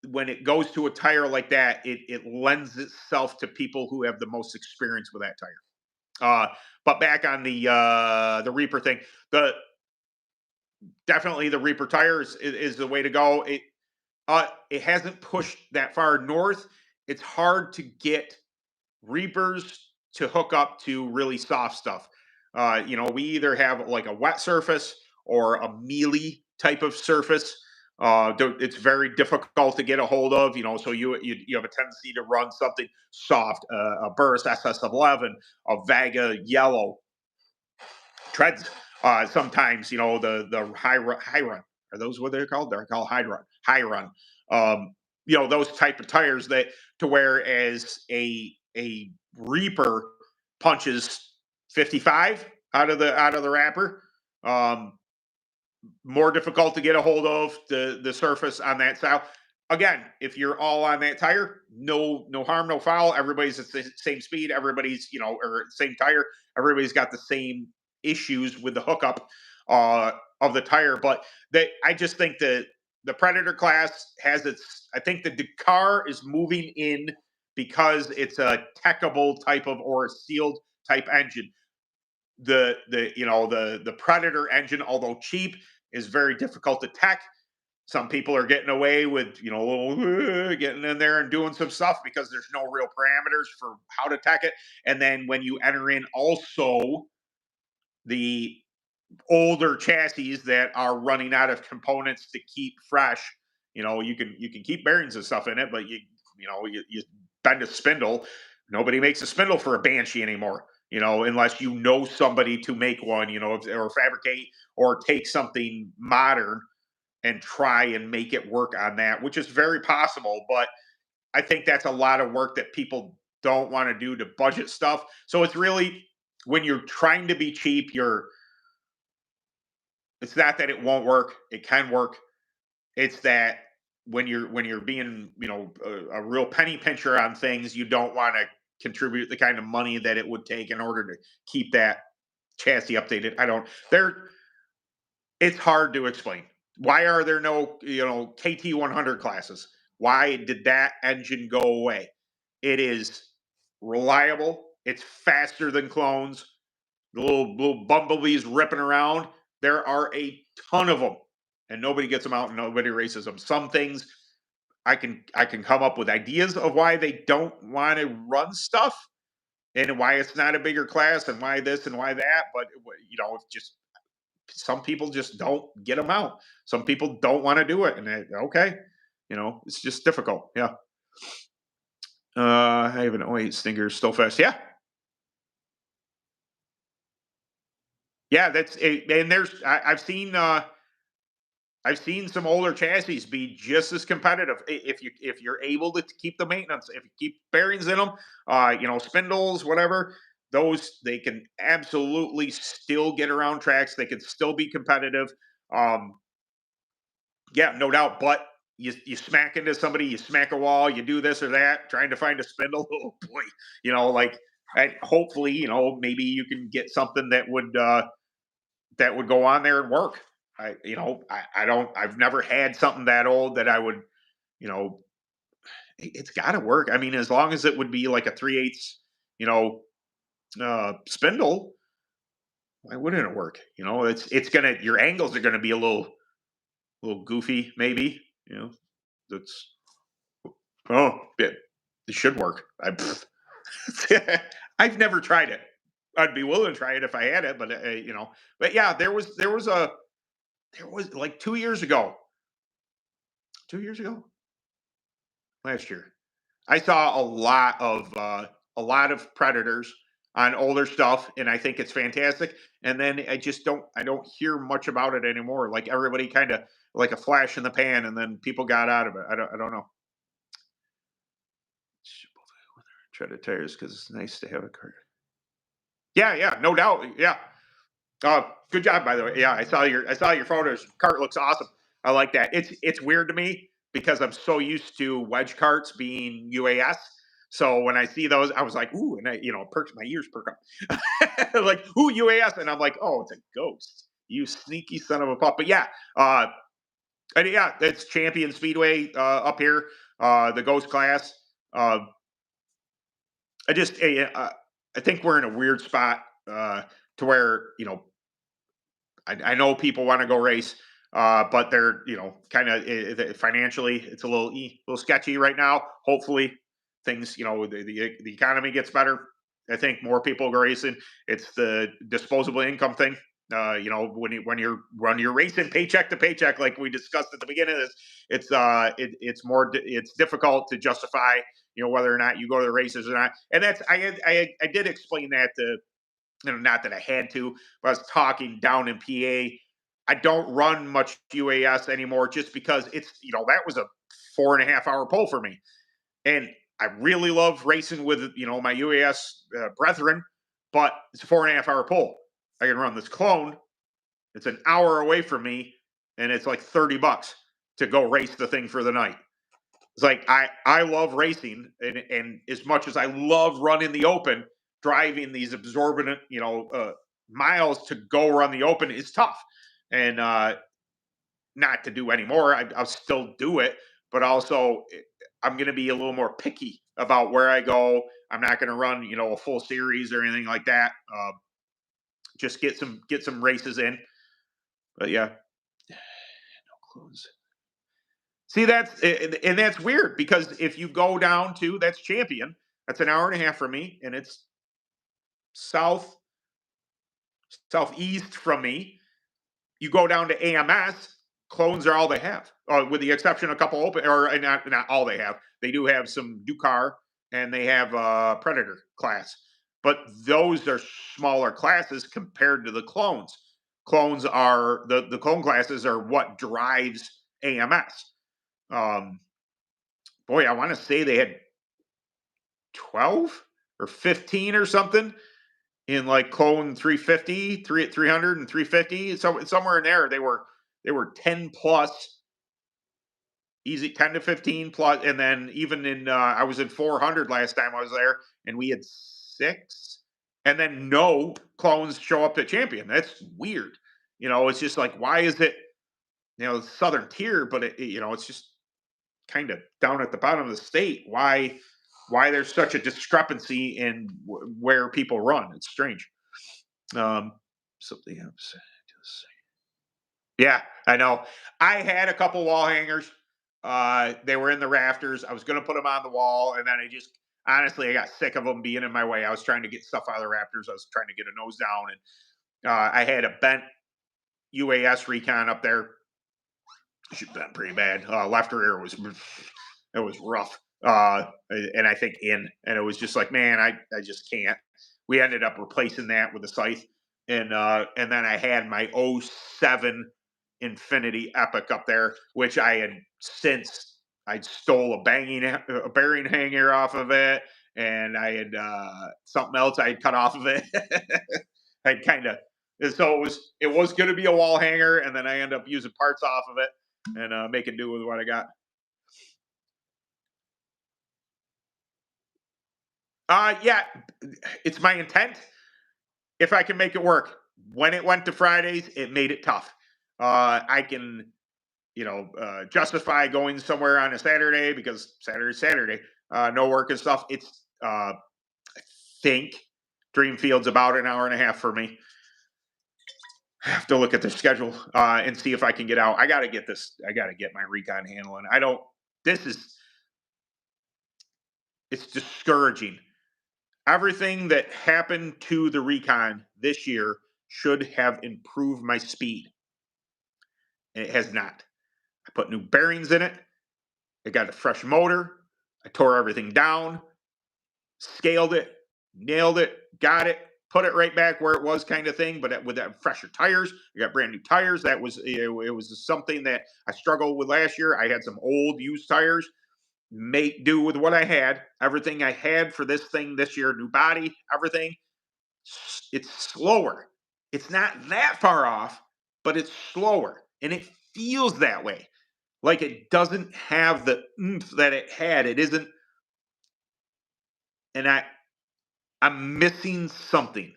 when it goes to a tire like that, it lends itself to people who have the most experience with that tire. But back on the Reaper thing, the definitely the Reaper tire is the way to go. It hasn't pushed that far north. It's hard to get Reapers to hook up to really soft stuff. We either have like a wet surface or a mealy type of surface. It's very difficult to get a hold of. So you have a tendency to run something soft, a Burst SS11, a Vega Yellow treads. Sometimes the high run, are those what they're called? They're called high run. Those type of tires that to where as a Reaper punches 55 out of the wrapper. More difficult to get a hold of the surface on that style. Again, if you're all on that tire, no harm, no foul. Everybody's at the same speed. Everybody's or same tire. Everybody's got the same issues with the hookup of the tire. But I just think that the Predator class has its. I think the Dakar is moving in because it's a techable type of or a sealed type engine. The Predator engine, although cheap, is very difficult to tech. Some people are getting away with getting in there and doing some stuff because there's no real parameters for how to tech it. And then when you enter in also the older chassis that are running out of components to keep fresh, you can keep bearings and stuff in it, but you bend a spindle. Nobody makes a spindle for a Banshee anymore, unless somebody to make one, or fabricate or take something modern and try and make it work on that, which is very possible. But I think that's a lot of work that people don't want to do to budget stuff. So it's really, when you're trying to be cheap, it's not that it won't work. It can work. It's that when you're being, a real penny pincher on things, you don't want to contribute the kind of money that it would take in order to keep that chassis updated. It's hard to explain. Why are there no, KT 100 classes? Why did that engine go away? It is reliable. It's faster than clones. The little bumblebees ripping around. There are a ton of them, and nobody gets them out, and nobody races them. Some things I can come up with ideas of why they don't want to run stuff, and why it's not a bigger class, and why this and why that. But it's just some people just don't get them out. Some people don't want to do it, and okay, it's just difficult. Yeah. I have an '08 Stinger still fast. Yeah, yeah. That's it. And I've seen some older chassis be just as competitive if you're able to keep the maintenance, if you keep bearings in them, spindles, whatever. those they can absolutely still get around tracks. They can still be competitive. Um, yeah, no doubt. But you smack into somebody, you smack a wall, you do this or that, trying to find a spindle. Oh boy, like hopefully, maybe you can get something that would go on there and work. I don't. I've never had something that old that I would, you know, it's got to work. I mean, as long as it would be like a 3/8, you know, spindle, why wouldn't it work? It's gonna your angles are gonna be a little goofy, maybe. That's it should work. I've never tried it. I'd be willing to try it if I had it, but but yeah, there was like 2 years ago, 2 years ago, last year. I saw a lot of predators on older stuff, and I think it's fantastic. And then I don't hear much about it anymore. Like everybody kind of like a flash in the pan, and then people got out of it. I don't know. Try to tires because it's nice to have a car. Yeah, yeah, no doubt. Yeah. Good job, by the way. Yeah, I saw your photos. Cart looks awesome. I like that. It's weird to me because I'm so used to wedge carts being UAS. So when I see those, I was like, ooh, and perks my ears perk up. Like, ooh, UAS, and I'm like, oh, it's a ghost. You sneaky son of a pup. But yeah, and yeah, it's Champion Speedway up here, the Ghost class. Uh, I think we're in a weird spot to where I know people want to go race, but they're kind of financially it's a little sketchy right now. Hopefully, things the economy gets better. I think more people go racing. It's the disposable income thing. When you're racing paycheck to paycheck, like we discussed at the beginning of this, it's difficult to justify whether or not you go to the races or not. And that's I did explain that to not that I had to, but I was talking down in PA. I don't run much UAS anymore just because that was a 4.5 hour pull for me. And I really love racing with, my UAS brethren, but it's a 4.5 hour pull. I can run this clone. It's an hour away from me and it's like $30 to go race the thing for the night. It's like I love racing, and as much as I love running the open, driving these absorbent miles to go run the open is tough, and not to do anymore. I'll still do it, but also I'm going to be a little more picky about where I go. I'm not going to run a full series or anything like that. Just get some races in, but yeah, no clothes. See, that's weird because if you go down to that's Champion, that's an hour and a half from me, and it's south southeast from me. You go down to AMS, clones are all they have, with the exception of a couple open or not all they have. They do have some Ducar and they have a Predator class, but those are smaller classes compared to the clones. Clones are the clone classes are what drives AMS. Um, Boy, I want to say they had 12 or 15 or something in like clone 350, 300 and 350. So somewhere in there, they were 10 plus, easy 10 to 15 plus. And then even I was in 400 last time I was there and we had six. And then no clones show up at Champion. That's weird. It's just like, why is it, Southern tier, but it's just kind of down at the bottom of the state. Why there's such a discrepancy in where people run? It's strange. Something else. Yeah, I know. I had a couple wall hangers. They were in the rafters. I was going to put them on the wall, and then honestly, I got sick of them being in my way. I was trying to get stuff out of the rafters. I was trying to get a nose down, and I had a bent UAS recon up there. She'd been pretty bad. Left rear was rough. And I think and it was just like, man, I just can't. We ended up replacing that with a scythe, and then I had my '07 Infinity Epic up there, which I had since I stole a bearing hanger off of it, and I had something else I had cut off of it. I'd kind of so it was going to be a wall hanger, and then I end up using parts off of it and making do with what I got. Yeah, it's my intent. If I can make it work. When it went to Fridays, it made it tough. I can, justify going somewhere on a Saturday because Saturday's Saturday, no work and stuff. It's, think Dreamfield's about an hour and a half for me. I have to look at the schedule and see if I can get out. I got to get this. I got to get my recon handling. I don't. This is. It's discouraging. Everything that happened to the recon this year should have improved my speed. And it has not. I put new bearings in it. I got a fresh motor. I tore everything down, scaled it, nailed it, got it, put it right back where it was, kind of thing. But with that fresher tires, I got brand new tires. It was something that I struggled with last year. I had some old used tires. Make do with what I had. Everything I had for this thing this year, new body, everything. It's slower. It's not that far off, but it's slower, and it feels that way. Like it doesn't have the oomph that it had. It isn't, and I'm missing something.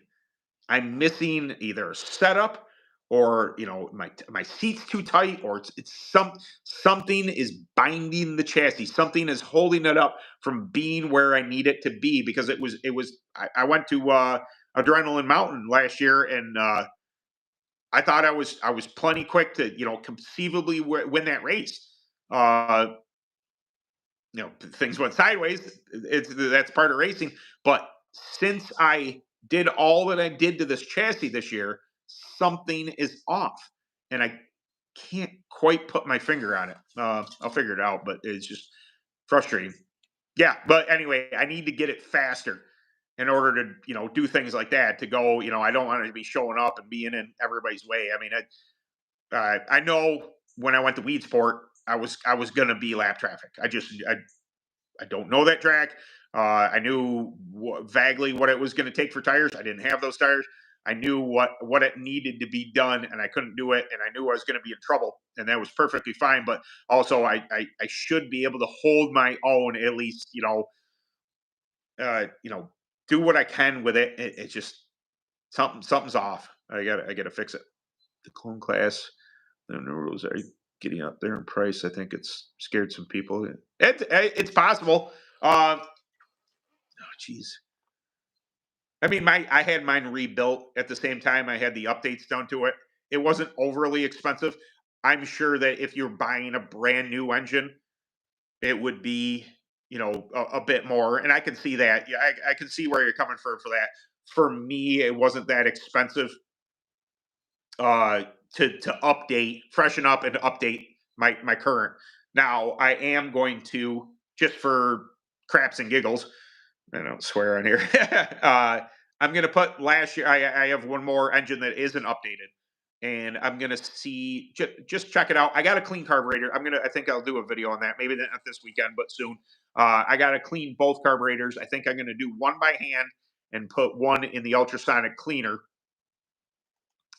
I'm missing either a setup or my seat's too tight or something is binding the chassis. Something is holding it up from being where I need it to be because I went to Adrenaline Mountain last year and I thought I was plenty quick to conceivably win that race. Uh, Things went sideways. That's part of racing. But since I did all that I did to this chassis this year, something is off, and I can't quite put my finger on it. I'll figure it out, but it's just frustrating. Yeah, but anyway, I need to get it faster in order to do things like that. To go, I don't want to be showing up and being in everybody's way. I mean, I know when I went to Weed Sport, I was gonna be lap traffic. I don't know that track. I knew vaguely what it was going to take for tires. I didn't have those tires. I knew what it needed to be done, and I couldn't do it. And I knew I was going to be in trouble, and that was perfectly fine. But also, I should be able to hold my own at least. Do what I can with it. It's just something's off. I got to fix it. The clone class, the new rules are getting up there in price. I think it's scared some people. It's possible. Oh, jeez. I mean, I had mine rebuilt at the same time. I had the updates done to it. It wasn't overly expensive. I'm sure that if you're buying a brand new engine, it would be a bit more. And I can see that. Yeah, I can see where you're coming from for that. For me, it wasn't that expensive uh, to update, freshen up, and update my current. Now I am going to just for craps and giggles. I don't swear on here. I'm gonna put last year. I have one more engine that isn't updated, and I'm gonna see just check it out. I got a clean carburetor. I think I'll do a video on that. Maybe not this weekend, but soon. I got to clean both carburetors. I think I'm gonna do one by hand and put one in the ultrasonic cleaner.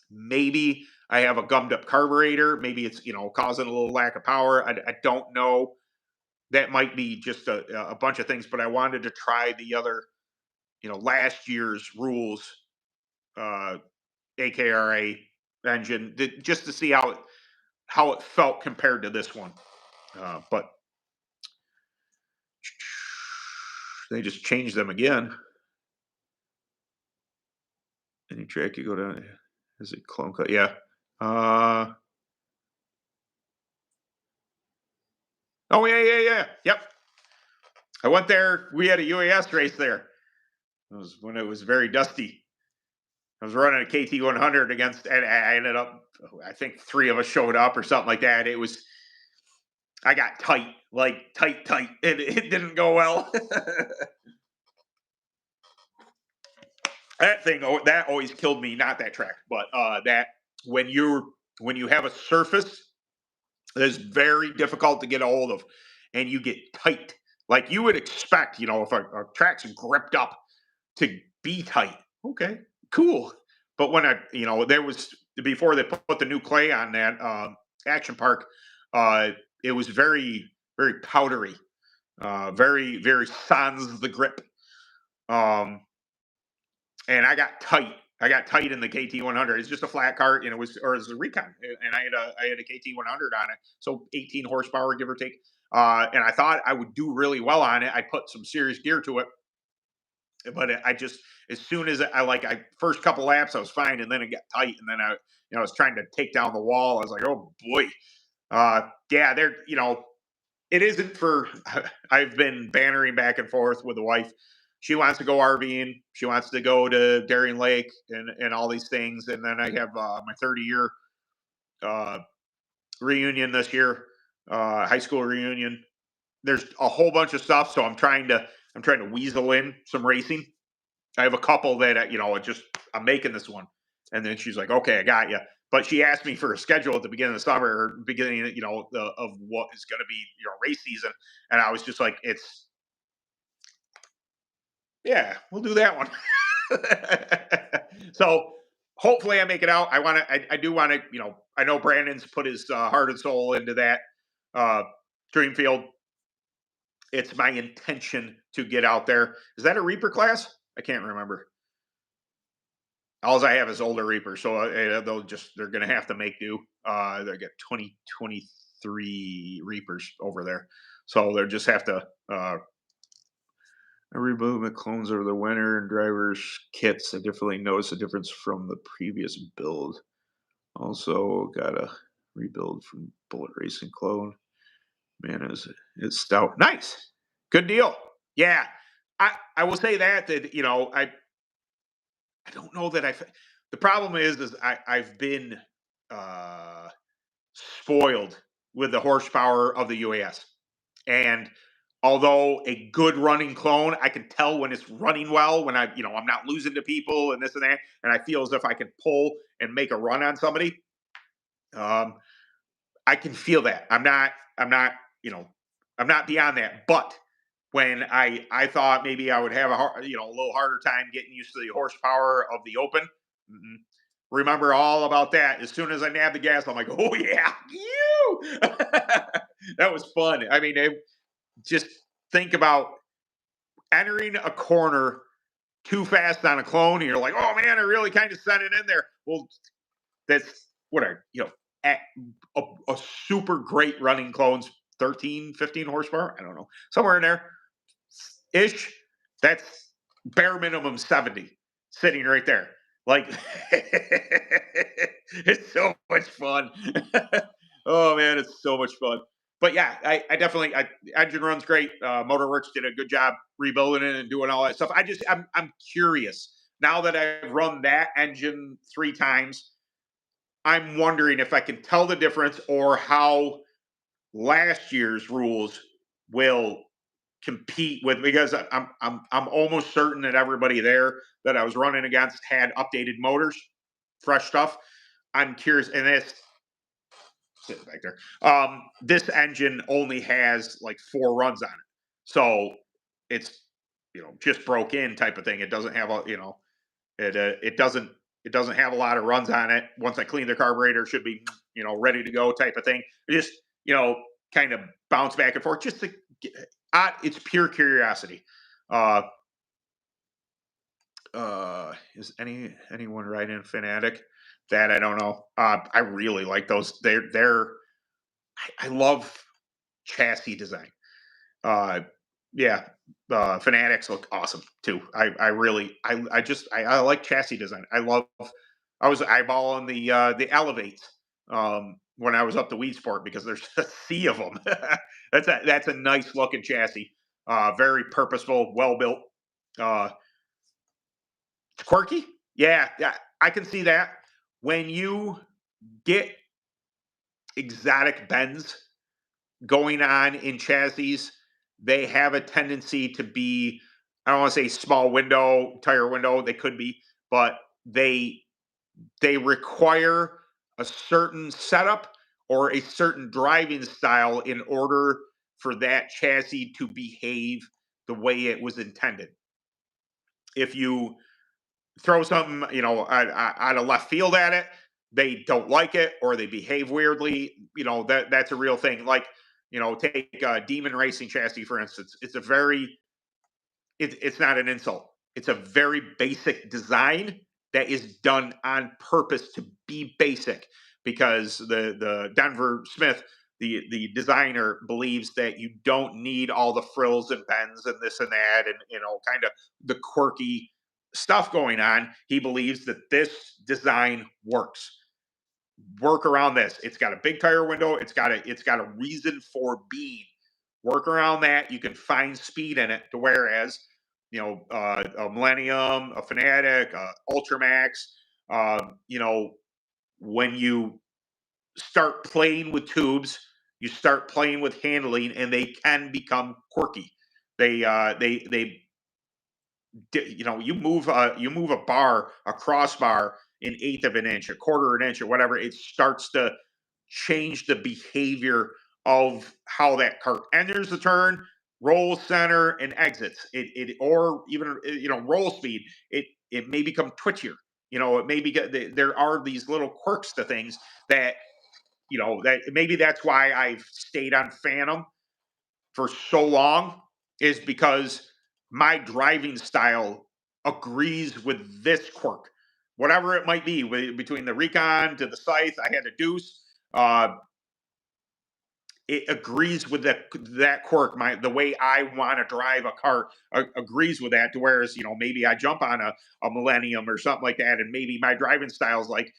Maybe I have a gummed up carburetor. Maybe it's causing a little lack of power. I don't know. That might be just a bunch of things, but I wanted to try the other last year's rules AKRA engine just to see how it felt compared to this one. But they just changed them again. Any track you go down, is it clone cut? Yeah. Oh yeah. Yep. I went there. We had a UAS race there. It was when it was very dusty. I was running a KT 100 against, and I ended up. I think three of us showed up or something like that. It was. I got tight, like tight. It didn't go well. That thing, that always killed me. Not that track, but that when you have a surface that is very difficult to get a hold of, and you get tight, Like you would expect, if a track's gripped up to be tight. Okay, cool. But when there was before they put the new clay on that action park, uh, it was very, very powdery, very, very sans the grip. Um, and I got tight. I got tight in the KT 100. It's just a flat cart, and it was a Recon, and I had a KT 100 on it, so 18 horsepower, give or take. And I thought I would do really well on it. I put some serious gear to it, but I just as soon as I first couple laps I was fine, and then it got tight, and then I was trying to take down the wall. I was like, oh boy, yeah, it isn't for. I've been bantering back and forth with the wife. She wants to go RVing. She wants to go to Darien Lake and all these things. And then I have my 30-year uh, reunion this year, high school reunion. There's a whole bunch of stuff, so I'm trying to weasel in some racing. I have a couple that I'm making this one, and then she's like, "Okay, I got you." But she asked me for a schedule at the beginning of the summer, or beginning, of what is going to be race season, and I was just like, "It's yeah, we'll do that one." So hopefully I make it out. I do want to, I know Brandon's put his heart and soul into that uh, Dreamfield. It's my intention to get out there. Is that a Reaper class? I can't remember. All I have is older Reapers, so they're gonna have to make do. They got 2023 Reapers over there, so they'll just have to. I remove my clones over the winter and drivers kits. I definitely notice a difference from the previous build. Also, got a rebuild from Bullet Racing clone. Man, it's stout. Nice, good deal. Yeah, I will say that I don't know that the problem is I've been uh, spoiled with the horsepower of the UAS, and although a good running clone, I can tell when it's running well, when I'm not losing to people and this and that, and I feel as if I can pull and make a run on somebody. Um, I can feel that. I'm not, you know, I'm not beyond that. But when I thought maybe I would have a little harder time getting used to the horsepower of the open. mm Remember all about that. As soon as I nabbed the gas, I'm like, oh yeah, you. That was fun. I mean, just think about entering a corner too fast on a clone, and you're like, oh man, I really kind of sent it in there. Well, that's what a, a super great running clones, 13, 15 horsepower. I don't know, somewhere in there ish. That's bare minimum 70 sitting right there. Like, it's so much fun. Oh man, it's so much fun. But yeah, I definitely, engine runs great. Motorworks did a good job rebuilding it and doing all that stuff. I'm curious now that I've run that engine 3 times. I'm wondering if I can tell the difference, or how last year's rules will compete with, because I'm almost certain that everybody there that I was running against had updated motors, fresh stuff. I'm curious, and this sitting back there. This engine only has like 4 runs on it, so it's just broke in type of thing. It doesn't have it doesn't have a lot of runs on it. Once I clean the carburetor, it should be ready to go type of thing. Just kind of bounce back and forth just to get, it's pure curiosity. Uh, is anyone riding Fanatic? That I don't know. I really like those. I love chassis design. Uh, yeah, Fanatics look awesome too. I like chassis design. I was eyeballing the Elevates when I was up to Weed Sport, because there's a sea of them. That's a nice looking chassis. Very purposeful, well built. Uh, it's quirky. Yeah, yeah, I can see that. When you get exotic bends going on in chassis, they have a tendency to be, I don't want to say small window, tire window, they could be, but they require a certain setup or a certain driving style in order for that chassis to behave the way it was intended. If you throw something, out of left field at it, they don't like it or they behave weirdly. That's a real thing. Like, take a Demon Racing chassis for instance. It's not an insult. It's a very basic design that is done on purpose to be basic because the Denver Smith, the designer, believes that you don't need all the frills and bends and this and that and kind of the quirky stuff going on. He believes that this design works. Work around this. It's got a big tire window. It's got a reason for being. Work around that. You can find speed in it. To whereas, a Millennium, a Fanatic, a Ultramax, when you start playing with tubes, you start playing with handling, and they can become quirky. They you move a bar, a crossbar, an eighth of an inch, a quarter of an inch, or whatever. It starts to change the behavior of how that cart enters the turn, rolls center, and exits. Or even roll speed. It may become twitchier. It may be there are these little quirks to things that that maybe that's why I've stayed on Phantom for so long, is because my driving style agrees with this quirk, whatever it might be. Between the Recon to the Scythe, I had a Deuce. Uh, it agrees with that quirk. The way I want to drive a car agrees with that. To whereas maybe I jump on a Millennium or something like that, and maybe my driving style is like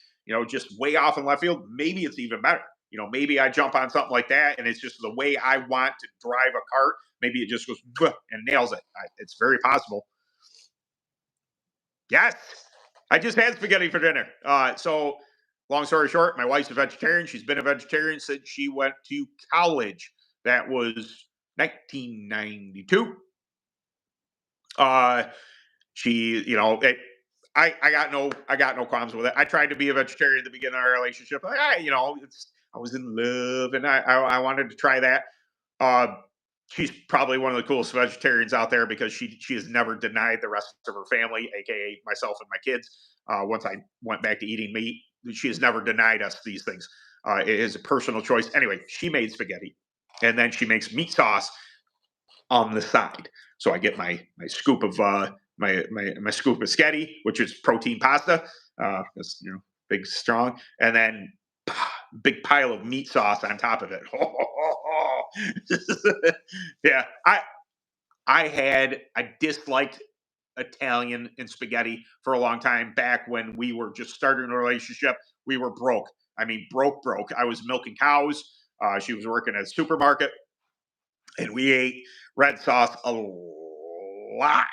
just way off in left field. Maybe it's even better. Maybe I jump on something like that, and it's just the way I want to drive a cart. Maybe it just goes and nails it. It's very possible. Yes, I just had spaghetti for dinner. So long story short, my wife's a vegetarian. She's been a vegetarian since she went to college. That was 1992. Uh, she, I got no qualms with it. I tried to be a vegetarian at the beginning of our relationship. I was in love, and I wanted to try that. Uh, she's probably one of the coolest vegetarians out there because she has never denied the rest of her family, aka myself and my kids. Once I went back to eating meat, she has never denied us these things. It is a personal choice. Anyway, she made spaghetti, and then she makes meat sauce on the side. So I get my scoop of my scoop of spaghetti, which is protein pasta. It's big strong, and then big pile of meat sauce on top of it. Yeah, I disliked Italian and spaghetti for a long time back when we were just starting a relationship. We were broke. I mean, broke. I was milking cows. She was working at a supermarket, and we ate red sauce a lot,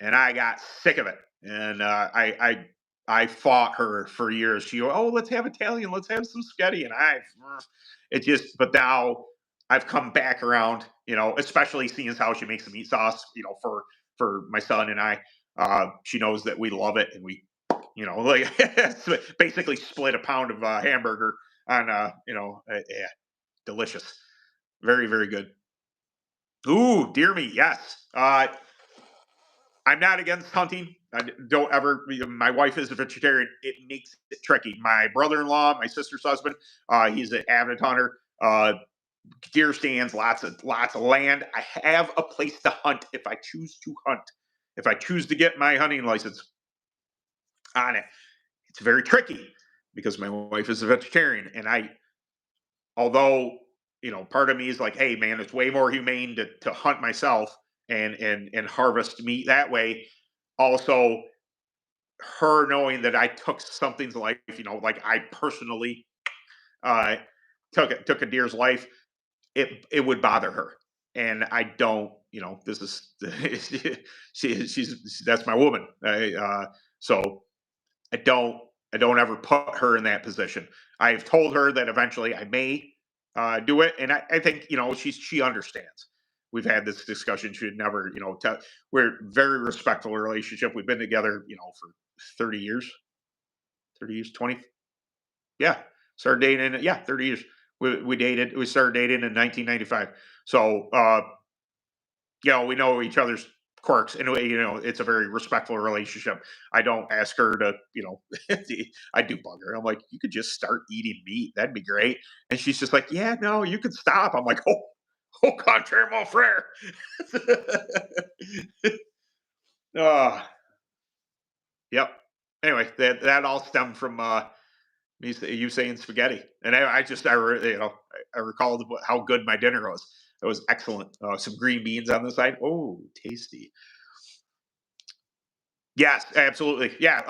and I got sick of it. And I fought her for years. She, oh, let's have Italian, let's have some spaghetti, and it just. But now I've come back around. Especially seeing as how she makes the meat sauce. For my son and I, she knows that we love it, and we, like basically split a pound of hamburger on, yeah, delicious, very very good. Ooh, dear me, yes. I'm not against hunting. I don't ever. My wife is a vegetarian. It makes it tricky. My brother-in-law, my sister's husband, he's an avid hunter. Deer stands, lots of land. I have a place to hunt if I choose to hunt. If I choose to get my hunting license on it, it's very tricky because my wife is a vegetarian, and although part of me is like, hey man, it's way more humane to hunt myself and harvest meat that way. Also, her knowing that I took something's life, like I personally uh took a deer's life, it would bother her. And I don't, this is she's that's my woman. So I don't I don't ever put her in that position. I've told her that eventually I may do it, and I think she understands. We've had this discussion. She would never, we're very respectful relationship. We've been together, for 30 years, 30 years, 20. Yeah, started dating. Yeah, 30 years. We started dating in 1995. So, we know each other's quirks, and it's a very respectful relationship. I don't ask her to, I do bug her. I'm like, you could just start eating meat. That'd be great. And she's just like, yeah, no, you could stop. I'm like, oh, au contraire, mon frère. uh, yep. Anyway, that all stemmed from you saying spaghetti, and I recalled how good my dinner was. It was excellent. Some green beans on the side. Oh, tasty. Yes, absolutely. Yeah,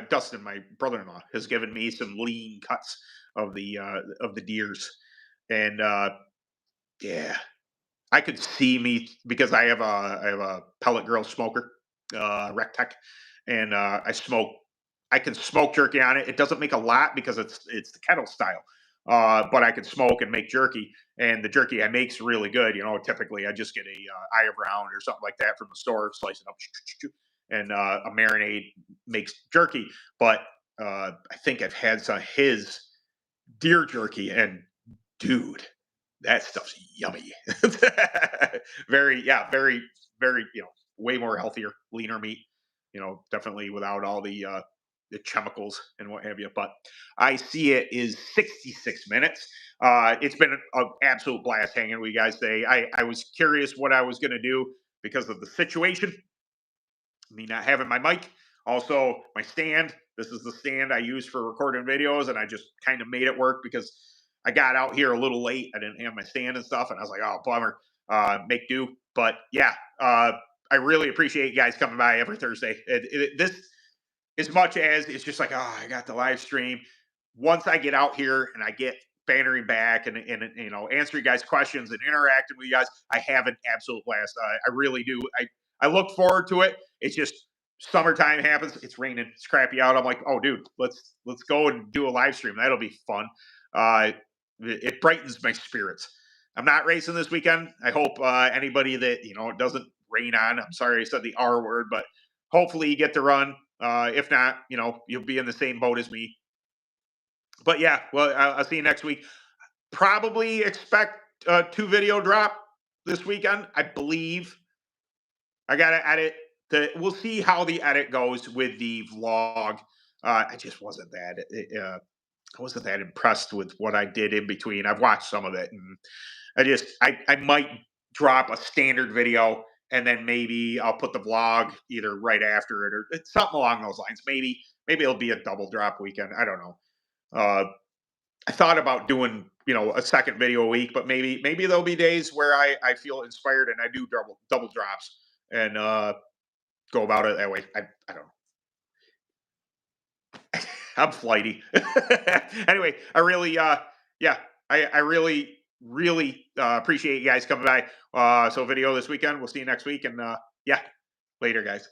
Dustin, my brother-in-law, has given me some lean cuts of the deers, and yeah, I could see me because I have a pellet grill smoker, Rectech, and I can smoke jerky on it. It doesn't make a lot because it's the kettle style, but I can smoke and make jerky, and the jerky I make's really good. Typically I just get a eye of round or something like that from the store, slice it up, and a marinade makes jerky. But I think I've had some of his deer jerky, and dude, that stuff's yummy. Very, yeah, very, very, way more healthier, leaner meat. Definitely without all the chemicals and what have you. But I see it is 66 minutes. It's been an absolute blast hanging with you guys today. I was curious what I was going to do because of the situation, me not having my mic. Also, my stand. This is the stand I use for recording videos, and I just kind of made it work because I got out here a little late. I didn't have my stand and stuff, and I was like, "Oh, bummer." Make do. But yeah, I really appreciate you guys coming by every Thursday. This, as much as it's just like, oh, I got the live stream. Once I get out here and I get bantering back and answering you guys' questions and interacting with you guys, I have an absolute blast. I really do. I look forward to it. It's just summertime happens. It's raining. It's crappy out. I'm like, oh, dude, let's go and do a live stream. That'll be fun. It brightens my spirits. I'm not racing this weekend. I hope anybody that it doesn't rain on. I'm sorry I said the R word, but hopefully you get to run. If not, you'll be in the same boat as me. But yeah, well, I'll see you next week. Probably expect a 2 video drop this weekend. I believe I gotta edit we'll see how the edit goes with the vlog. I just wasn't that. I wasn't that impressed with what I did in between. I've watched some of it, and I might drop a standard video, and then maybe I'll put the vlog either right after it or it's something along those lines. Maybe it'll be a double drop weekend. I don't know. Uh, I thought about doing a second video a week, but maybe there'll be days where I feel inspired and I do double drops and go about it that way. I don't know. I'm flighty. Anyway, I really yeah, I really appreciate you guys coming by. So video this weekend. We'll see you next week, and yeah, later, guys.